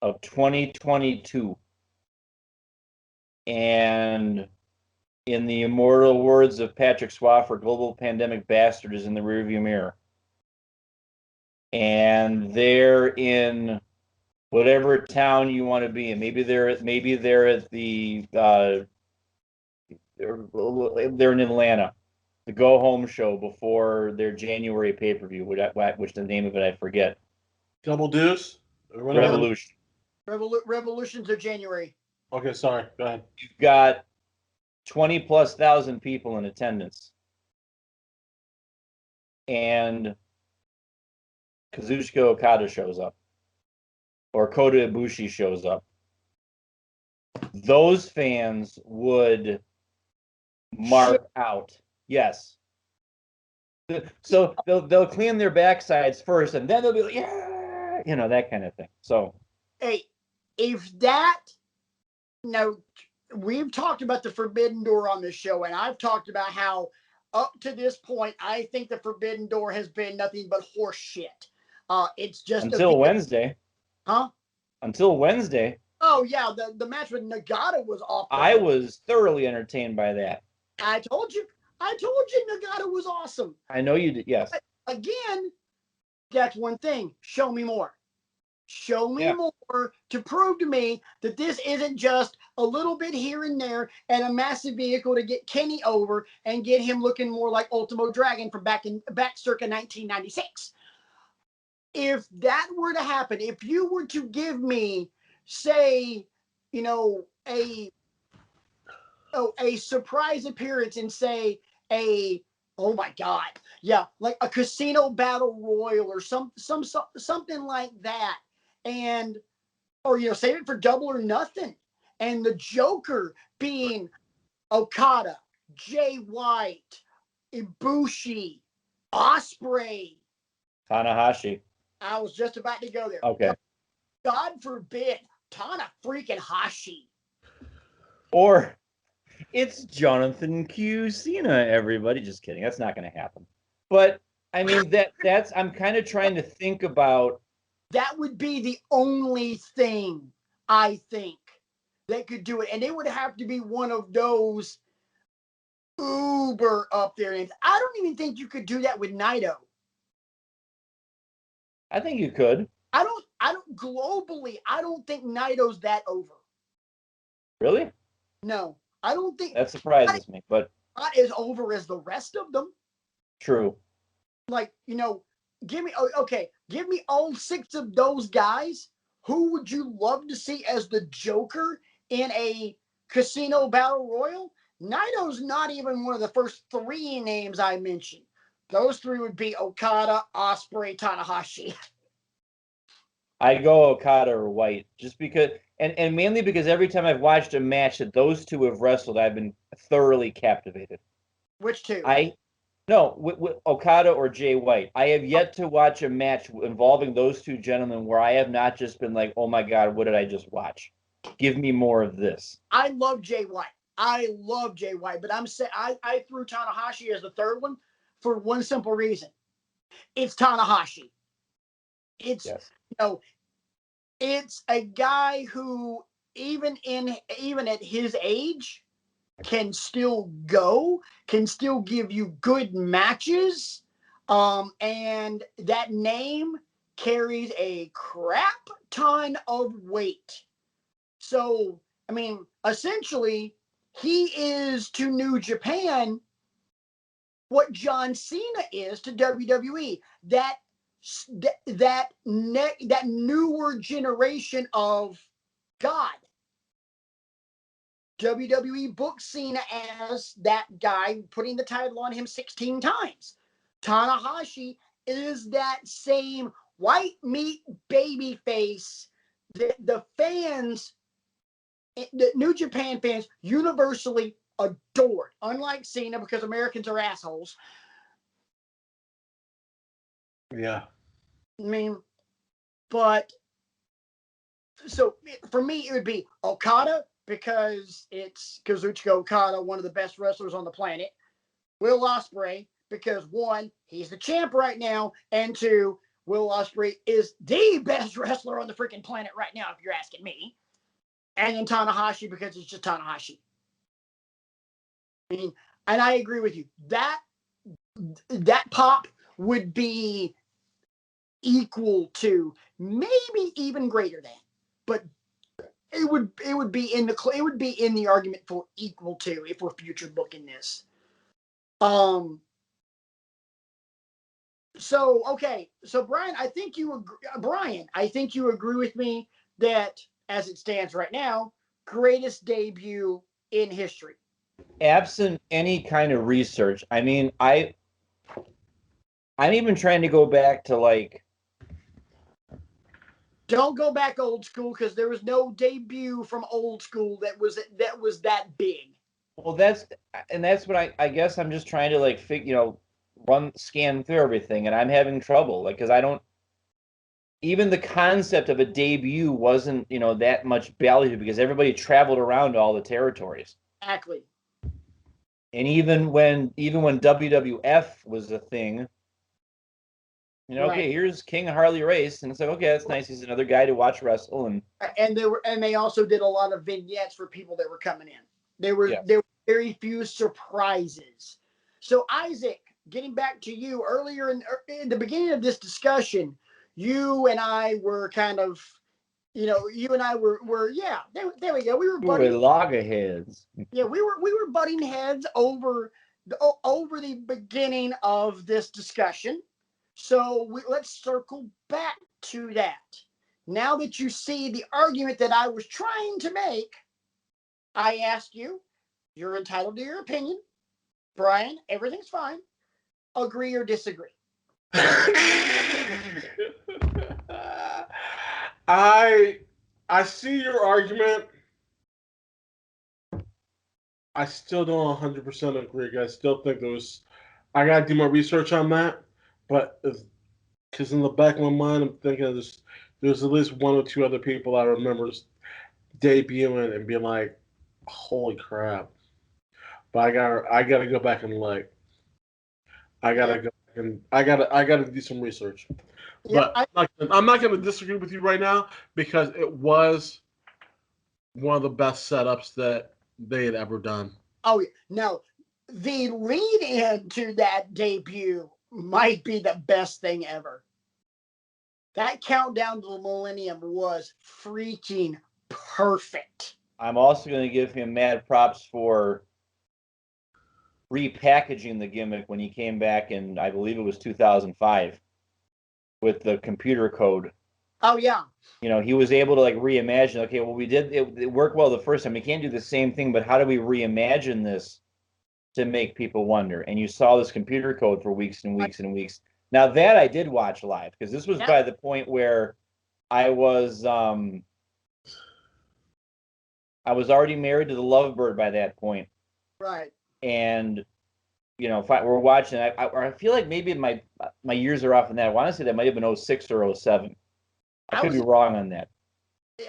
of 2022. And in the immortal words of Patrick Swafford, global pandemic bastard is in the rearview mirror. And they're in whatever town you want to be in. Maybe they're at the they're in Atlanta, the go home show before their January pay-per-view, which the name of it I forget. Double Deuce? Revolution. Revolutions of January. Okay, sorry. Go ahead. You've got 20,000+ people in attendance. And Kazuchika Okada shows up. Or Kota Ibushi shows up. Those fans would mark out. Yes. So they'll clean their backsides first, and then they'll be like, yeah, that kind of thing. So, hey, if that, we've talked about the Forbidden Door on this show, and I've talked about how up to this point, I think the Forbidden Door has been nothing but horse shit. It's just until Wednesday. Huh? Until Wednesday. Oh yeah, the match with Nagata was awful. I was thoroughly entertained by that. I told you Nagata was awesome. I know you did, yes. But again, that's one thing. Show me more. Show me more to prove to me that this isn't just a little bit here and there and a massive vehicle to get Kenny over and get him looking more like Ultimo Dragon from back circa 1996. If that were to happen, if you were to give me, say, a surprise appearance and say oh my God, yeah, like a casino battle royal or something like that, or save it for Double or Nothing, and the Joker being Okada, Jay White, Ibushi, Ospreay, Tanahashi. I was just about to go there. Okay. God forbid, Tana freaking Hashi. Or it's Jonathan Q. Cena, everybody. Just kidding. That's not going to happen. But I mean, that's I'm kind of trying to think about. That would be the only thing I think that could do it. And it would have to be one of those uber up there names. I don't even think you could do that with Naito. I think you could. I don't globally, I don't think Naito's that over. Really? No, I don't think that surprises me, but not as over as the rest of them. True. Like, give me all 6 of those guys. Who would you love to see as the Joker in a casino battle royal? Naito's not even one of the first 3 names I mentioned. Those 3 would be Okada, Ospreay, Tanahashi. I go Okada or White, just because, and mainly because every time I've watched a match that those two have wrestled, I've been thoroughly captivated. Which two? No, with Okada or Jay White. I have yet to watch a match involving those two gentlemen where I have not just been like, oh my God, what did I just watch? Give me more of this. I love Jay White. But I threw Tanahashi as the third one for one simple reason. It's Tanahashi. It's Yes. It's a guy who even at his age can still give you good matches. And that name carries a crap ton of weight. So, I mean, essentially, he is to New Japan what John Cena is to WWE. That newer generation of God. WWE booked Cena as that guy, putting the title on him 16 times. Tanahashi is that same white meat baby face that the fans, the New Japan fans, universally adored. Unlike Cena, because Americans are assholes. Yeah. I mean, but so for me, it would be Okada because it's Kazuchika Okada, one of the best wrestlers on the planet. Will Ospreay because one, he's the champ right now, and two, Will Ospreay is the best wrestler on the freaking planet right now, if you're asking me. And then Tanahashi because it's just Tanahashi. I mean, and I agree with you. That pop would be equal to, maybe even greater than, but it would be in the argument for equal to if we're future booking this. So okay, so Brian, I think you agree with me that as it stands right now, greatest debut in history. Absent any kind of research, I mean, I'm even trying to go back to like. Don't go back old school because there was no debut from old school that was that big. Well, that's what I guess I'm just trying to like scan through everything, and I'm having trouble because I don't. Even the concept of a debut wasn't that much value because everybody traveled around all the territories. Exactly. And even when WWF was a thing, Right. Okay, here's King Harley Race, and it's like, okay, that's nice. He's another guy to watch wrestle, and they also did a lot of vignettes for people that were coming in. There were very few surprises. So Isaac, getting back to you earlier in the beginning of this discussion, you and I were kind of, there we go. We were butting loggerheads. Yeah, we were butting heads over the beginning of this discussion. So let's circle back to that. Now that you see the argument that I was trying to make, I ask you, you're entitled to your opinion. Brian, everything's fine. Agree or disagree? I see your argument. I still don't 100% agree. I still think I got to do more research on that. But because in the back of my mind, I'm thinking there's at least one or two other people I remember debuting and being like, holy crap. But I gotta go back and look. I gotta do some research. Yeah, but I'm not gonna disagree with you right now because it was one of the best setups that they had ever done. Oh, yeah. No, the lead in to that debut might be the best thing ever. That countdown to the millennium was freaking perfect. I'm also going to give him mad props for repackaging the gimmick when he came back in, I believe it was 2005, with the computer code. Oh, yeah. He was able to like reimagine, okay, well, we did it worked well the first time. We can't do the same thing, but how do we reimagine this to make people wonder? And you saw this computer code for weeks and weeks and weeks. Now that I did watch live, because this was by the point where I was already married to the Lovebird by that point, Right. and if we're watching, I feel like maybe my years are off on that. I want to say that might have been 06 or 07. I could be wrong on that.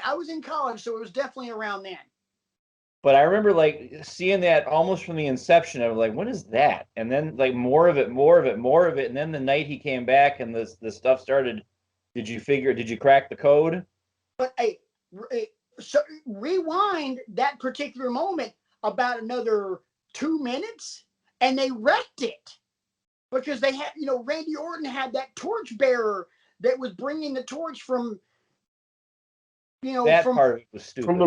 I was in college, so it was definitely around then. But I remember like seeing that almost from the inception of like, what is that? And then like more of it. And then the night he came back and the stuff started, did you crack the code? But so rewind that particular moment about another 2 minutes, and they wrecked it because they had, Randy Orton had that torchbearer that was bringing the torch from, that part of it was stupid. From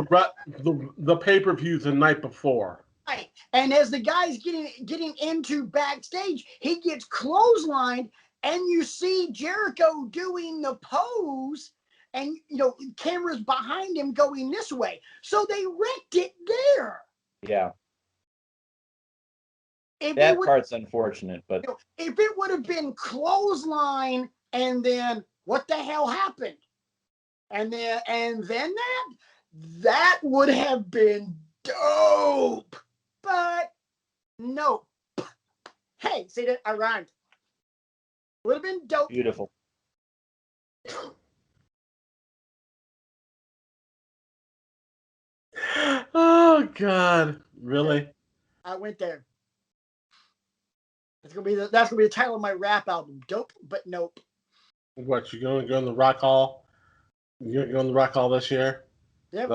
the pay-per-view the night before. Right. And as the guy's getting into backstage, he gets clotheslined, and you see Jericho doing the pose, and cameras behind him going this way. So they wrecked it there. Yeah. That part's unfortunate, but if it would have been clothesline and then what the hell happened? And then that would have been dope. But no. Hey, see that? I rhymed. Would have been dope. Beautiful. Oh God, really? I went there. That's gonna be the title of my rap album. Dope, but nope. What, you gonna go in the Rock Hall? You gonna go in the Rock Hall this year? Yeah.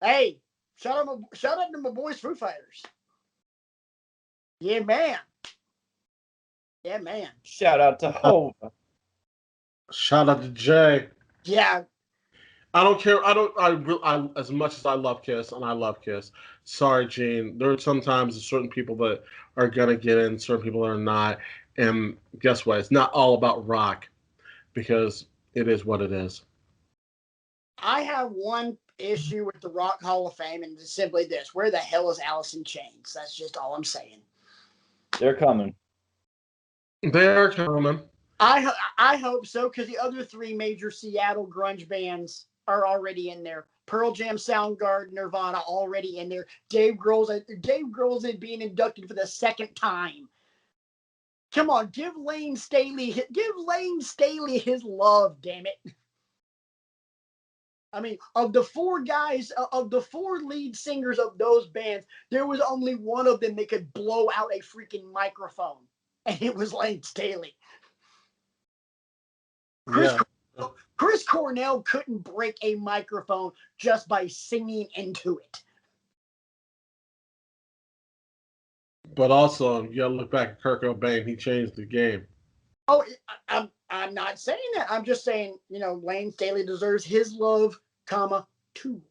Hey, shout out to my boys Foo Fighters. Yeah, man. Yeah, man. Shout out to Hova. Shout out to Jay. Yeah. I don't care. I as much as I love Kiss, and I love Kiss. Sorry, Gene. There are sometimes certain people that are gonna get in, certain people that are not. And guess what? It's not all about rock, because it is what it is. I have one issue with the Rock Hall of Fame, and it's simply this: where the hell is Alice in Chains? That's just all I'm saying. They're coming. They're coming. I hope so, because the other three major Seattle grunge bands are already in there. Pearl Jam, Soundgarden, Nirvana already in there. Dave Grohl's being inducted for the second time. Come on, give Lane Staley his love, damn it. I mean, of the four lead singers of those bands, there was only one of them that could blow out a freaking microphone, and it was Lane Staley. Chris Cornell couldn't break a microphone just by singing into it. But also, you gotta look back at Kurt Cobain. He changed the game. Oh, I'm not saying that. I'm just saying, Lane Staley deserves his love, too.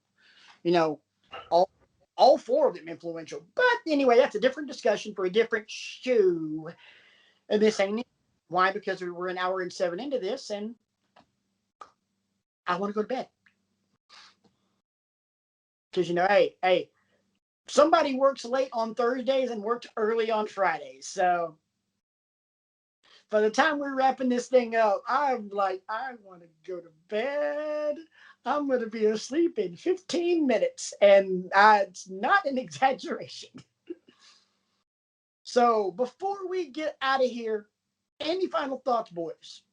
All four of them influential. But anyway, that's a different discussion for a different show. And this ain't it. Why? Because we're an hour and 7 into this, and I want to go to bed. Because, hey, somebody works late on Thursdays and worked early on Fridays. So by the time we're wrapping this thing up, I'm like, I want to go to bed. I'm going to be asleep in 15 minutes. And it's not an exaggeration. So before we get out of here, any final thoughts, boys?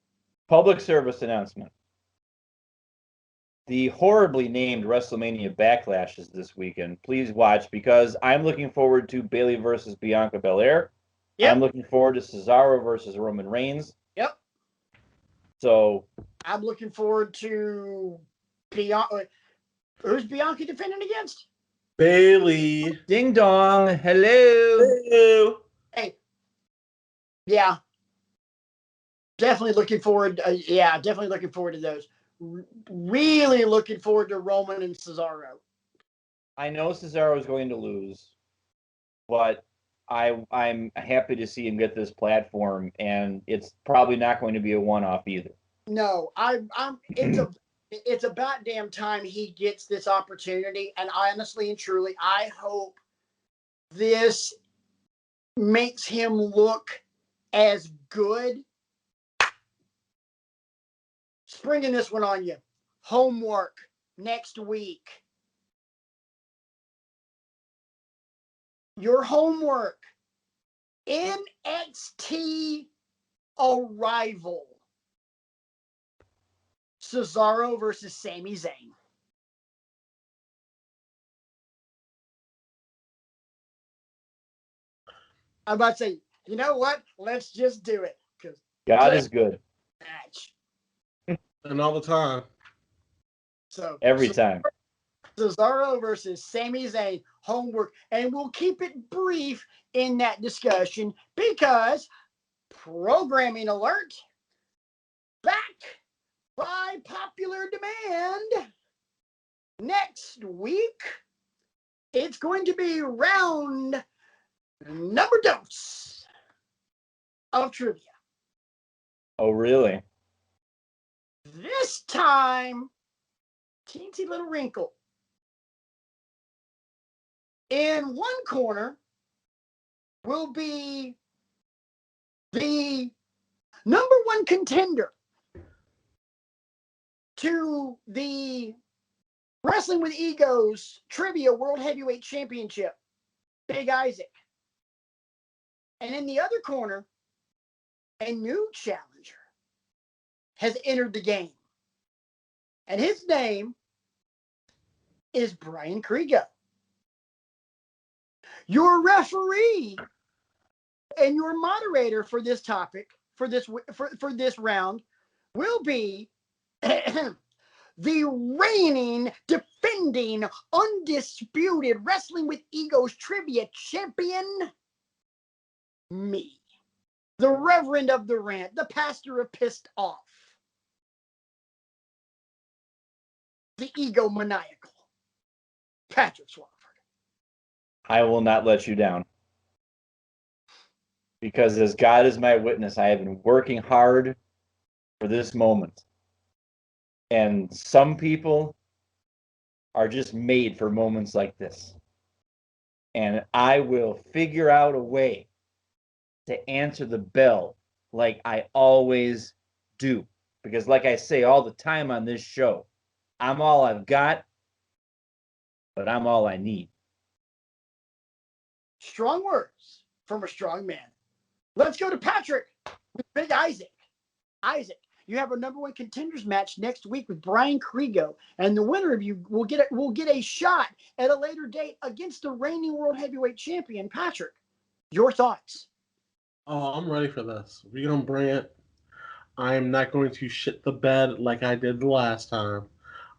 Public service announcement. The horribly named WrestleMania Backlash is this weekend. Please watch, because I'm looking forward to Bayley versus Bianca Belair. Yep. I'm looking forward to Cesaro versus Roman Reigns. Yep. So I'm looking forward to Bianca. Who's Bianca defending against? Bayley. Ding dong. Hello. Hey. Yeah. Definitely looking forward. Definitely looking forward to those. Really looking forward to Roman and Cesaro. I know Cesaro is going to lose, but I'm happy to see him get this platform, and it's probably not going to be a one-off either. No, it's about damn time he gets this opportunity, and honestly and truly, I hope this makes him look as good Springing this one on you. Homework next week. Your homework. NXT Arrival. Cesaro versus Sami Zayn. I'm about to say, you know what? Let's just do it. Because God is good match. And all the time. So every time. Cesaro versus Sami Zayn, homework. And we'll keep it brief in that discussion because programming alert, back by popular demand. Next week, it's going to be round number dose of trivia. Oh, really? This time, teensy little wrinkle. In one corner will be the number one contender to the Wrestling with Egos Trivia World Heavyweight Championship, Big Isaac. And in the other corner, a new challenger has entered the game. And his name is Brian Kriego. Your referee and your moderator for this topic, for this round, will be the reigning, defending, undisputed Wrestling with Egos Trivia champion, me. The Reverend of the Rant, the pastor of Pissed Off, the egomaniacal, Patrick Swafford. I will not let you down. Because as God is my witness, I have been working hard for this moment. And some people are just made for moments like this. And I will figure out a way to answer the bell like I always do. Because like I say all the time on this show, I'm all I've got, but I'm all I need. Strong words from a strong man. Let's go to Patrick with Big Isaac. Isaac, you have a number one contenders match next week with Brian Kriego, and the winner of you will get a shot at a later date against the reigning world heavyweight champion, Patrick. Your thoughts? Oh, I'm ready for this. We're gonna bring it. I am not going to shit the bed like I did the last time.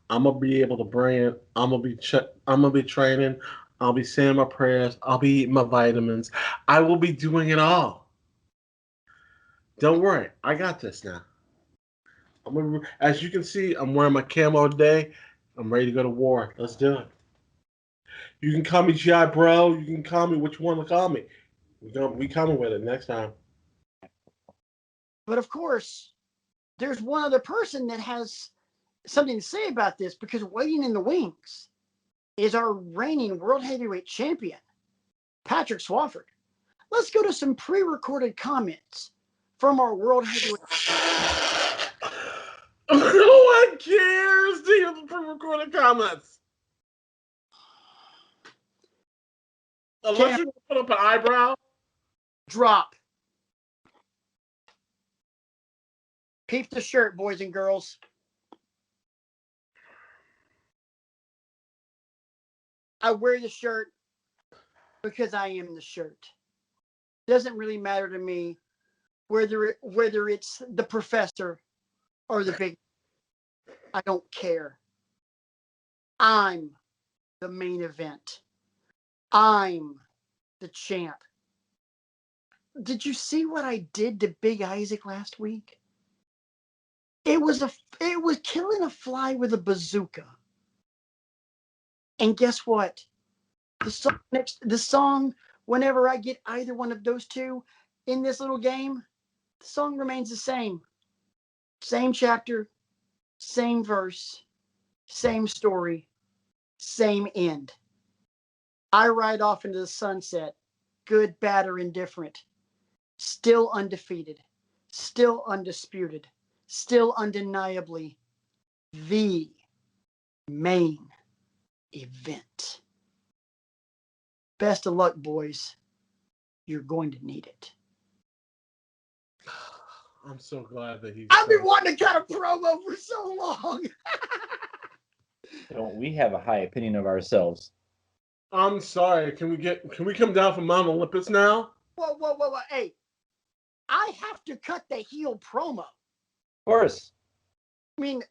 I'm gonna be able to bring it. I'm gonna be training. I'll be saying my prayers. I'll be eating my vitamins. I will be doing it all. Don't worry, I got this now. As you can see, I'm wearing my camo today. I'm ready to go to war. Let's do it. You can call me G.I. Bro. You can call me what you want to call me. We coming with it next time. But of course, there's one other person that has something to say about this, because waiting in the wings is our reigning world heavyweight champion, Patrick Swafford. Let's go to some pre-recorded comments from our world heavyweight. No one cares to hear the pre-recorded comments. Unless you put up an eyebrow. Drop. Peep the shirt, boys and girls. I wear the shirt because I am the shirt. Doesn't really matter to me whether it's the professor or the big. I don't care. I'm the main event. I'm the champ. Did you see what I did to Big Isaac last week? It was killing a fly with a bazooka. And guess what? The song, whenever I get either one of those two in this little game, the song remains the same. Same chapter, same verse, same story, same end. I ride off into the sunset, good, bad, or indifferent, still undefeated, still undisputed, still undeniably the main event. Best of luck, boys. You're going to need it. I'm so glad that he's. I've been wanting to cut a promo for so long. Don't we have a high opinion of ourselves? I'm sorry. Can we come down from Mount Olympus now? Whoa. Hey, I have to cut the heel promo. Of course. I mean,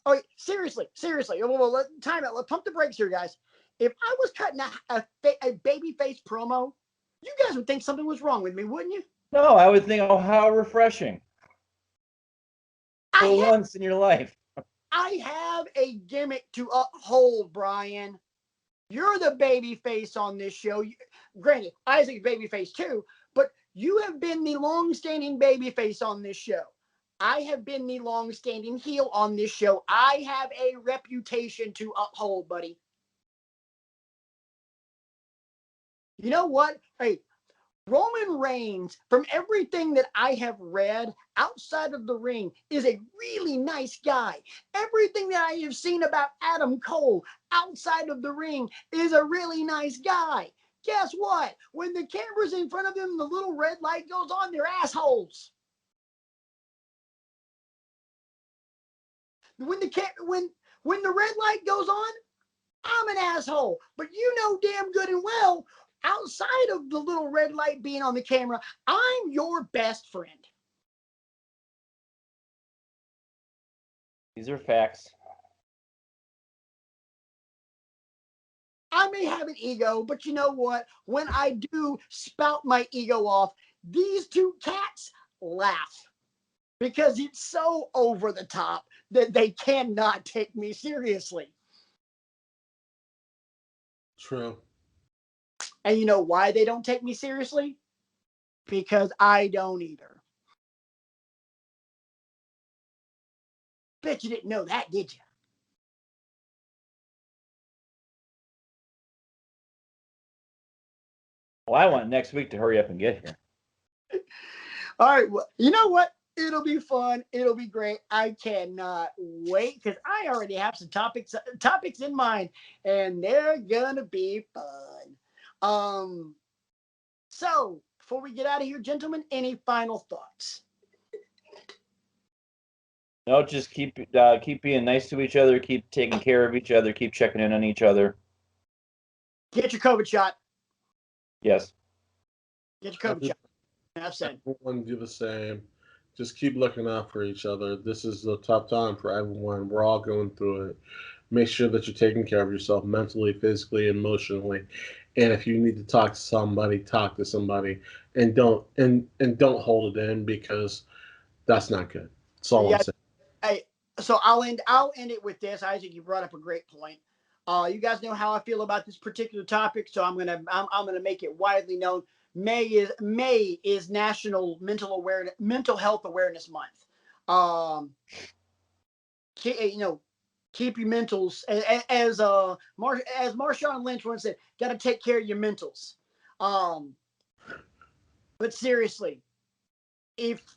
oh, seriously. Well, time out. Let's pump the brakes here, guys. If I was cutting a babyface promo, you guys would think something was wrong with me, wouldn't you? No, I would think, oh, how refreshing. For once in your life. I have a gimmick to uphold, Brian. You're the babyface on this show. Granted, Isaac's babyface too, but you have been the long-standing babyface on this show. I have been the long-standing heel on this show. I have a reputation to uphold, buddy. You know what? Hey, Roman Reigns, from everything that I have read outside of the ring, is a really nice guy. Everything that I have seen about Adam Cole outside of the ring is a really nice guy. Guess what? When the camera's in front of them, the little red light goes on, they're assholes. When the red light goes on, I'm an asshole. But you know damn good and well, outside of the little red light being on the camera, I'm your best friend. These are facts. I may have an ego, but you know what? When I do spout my ego off, these two cats laugh because it's so over the top that they cannot take me seriously. True. And you know why they don't take me seriously? Because I don't either. Bet you didn't know that, did you? Well, I want next week to hurry up and get here. All right. Well, you know what? It'll be fun. It'll be great. I cannot wait because I already have some topics in mind, and they're gonna be fun. So before we get out of here, gentlemen, any final thoughts? No, just keep being nice to each other, keep taking care of each other, keep checking in on each other. Get your COVID shot. Yes. Get your COVID shot. Enough said. Everyone do the same. Just keep looking out for each other. This is the tough time for everyone. We're all going through it. Make sure that you're taking care of yourself mentally, physically, emotionally. And if you need to talk to somebody, talk to somebody, and don't hold it in because that's not good. That's all I'm saying. Hey, so I'll end it with this. Isaac, you brought up a great point. You guys know how I feel about this particular topic, so I'm gonna make it widely known. May is National Mental Health Awareness Month. Keep your mentals as Marshawn Lynch once said, got to take care of your mentals. But seriously, if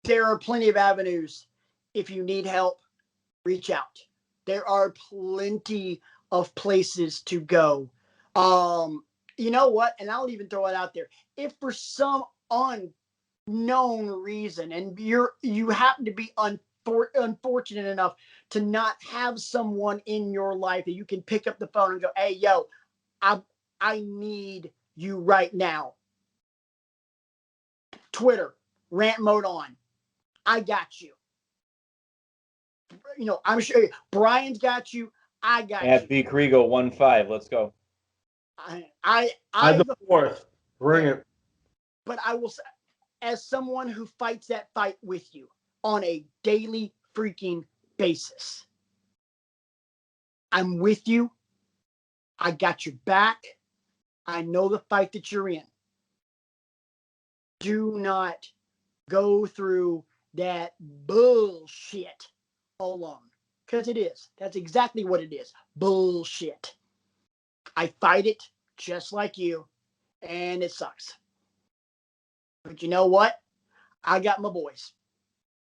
there are plenty of avenues, if you need help, reach out. There are plenty of places to go. You know what? And I'll even throw it out there. If for some unknown reason, and you happen to be unfortunate enough to not have someone in your life that you can pick up the phone and go, "Hey, yo, I need you right now." Twitter, rant mode on. I got you. I'm sure Brian's got you. I got At you. B Kriego 1-5. Let's go. I the fourth. Bring it. But I will say, as someone who fights that fight with you on a daily freaking basis, I'm with you. I got your back. I know the fight that you're in. Do not go through that bullshit alone. Because it is. That's exactly what it is. Bullshit. I fight it just like you, and it sucks. But you know what? I got my boys.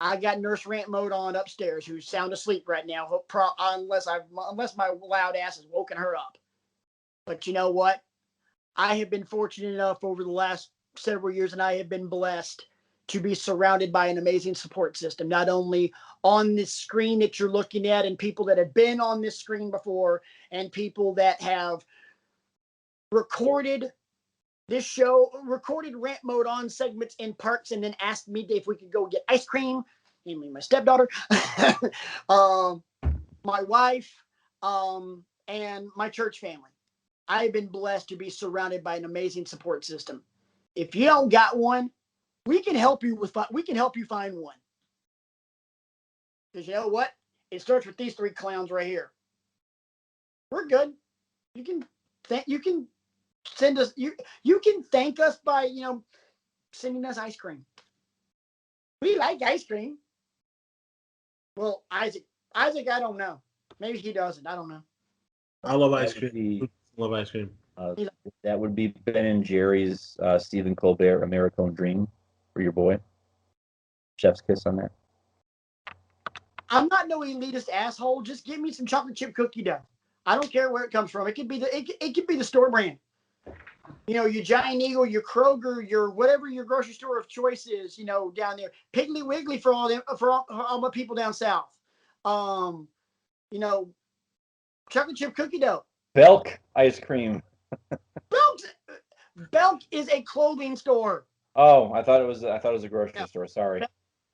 I got Nurse Rant Mode on upstairs, who's sound asleep right now, unless my loud ass has woken her up. But you know what? I have been fortunate enough over the last several years, and I have been blessed to be surrounded by an amazing support system, not only on this screen that you're looking at and people that have been on this screen before and people that have recorded this show, recorded Rant Mode on segments in parks, and then asked me if we could go get ice cream, namely my stepdaughter, my wife, and my church family. I've been blessed to be surrounded by an amazing support system. If you don't got one, we can help you find one. Because you know what? It starts with these 3 clowns right here. We're good. You can send us, you can thank us by, sending us ice cream. We like ice cream. Well, Isaac, I don't know. Maybe he doesn't. I don't know. I love ice cream. Love ice cream. That would be Ben and Jerry's Stephen Colbert American Dream for your boy. Chef's kiss on that. I'm not no elitist asshole. Just give me some chocolate chip cookie dough. I don't care where it comes from. It could be the store brand. Your Giant Eagle, your Kroger, your whatever your grocery store of choice is. Down there, Piggly Wiggly for all my people down south. Chocolate chip cookie dough. Belk ice cream. Belk is a clothing store. Oh, I thought it was a grocery store. Sorry.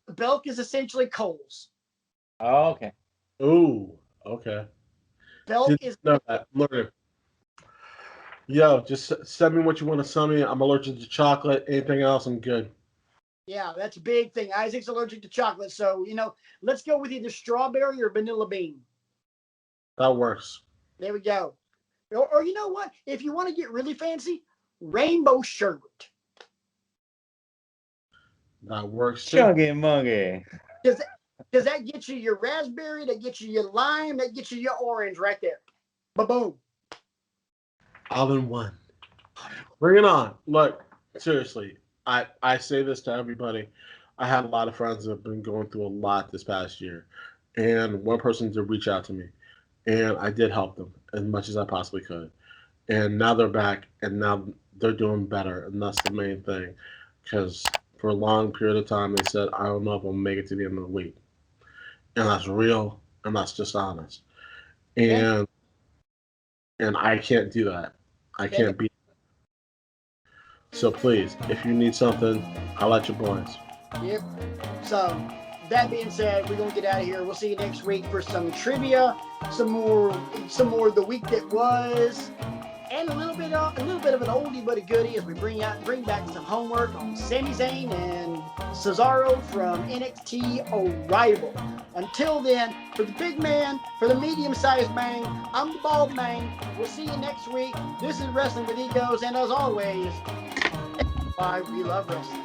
Belk is essentially Kohl's. Oh, okay. Ooh, okay. Belk Didn't is know that. Learning. Yo, just send me what you want to send me. I'm allergic to chocolate. Anything else, I'm good. Yeah, that's a big thing. Isaac's allergic to chocolate, so let's go with either strawberry or vanilla bean. That works. There we go. Or you know what? If you want to get really fancy, rainbow sherbet. That works too. Chunky monkey. Does that get you your raspberry? That gets you your lime? That gets you your orange right there. Ba-boom. All in one. Bring it on. Look, seriously, I say this to everybody. I had a lot of friends that have been going through a lot this past year. And one person did reach out to me. And I did help them as much as I possibly could. And now they're back, and now they're doing better. And that's the main thing. Because for a long period of time, they said, I don't know if I'll make it to the end of the week. And that's real, and that's just honest. And I can't do that. I can't be. So please, if you need something, I'll let your boys. Yep. So that being said, we're gonna get out of here. We'll see you next week for some trivia, some more of the week that was, and a little bit of an oldie but a goodie as we bring back some homework on Sami Zayn and Cesaro from NXT Arrival. Until then, for the big man, for the medium-sized man, I'm the bald man. We'll see you next week. This is Wrestling with Egos, and as always, why we love wrestling.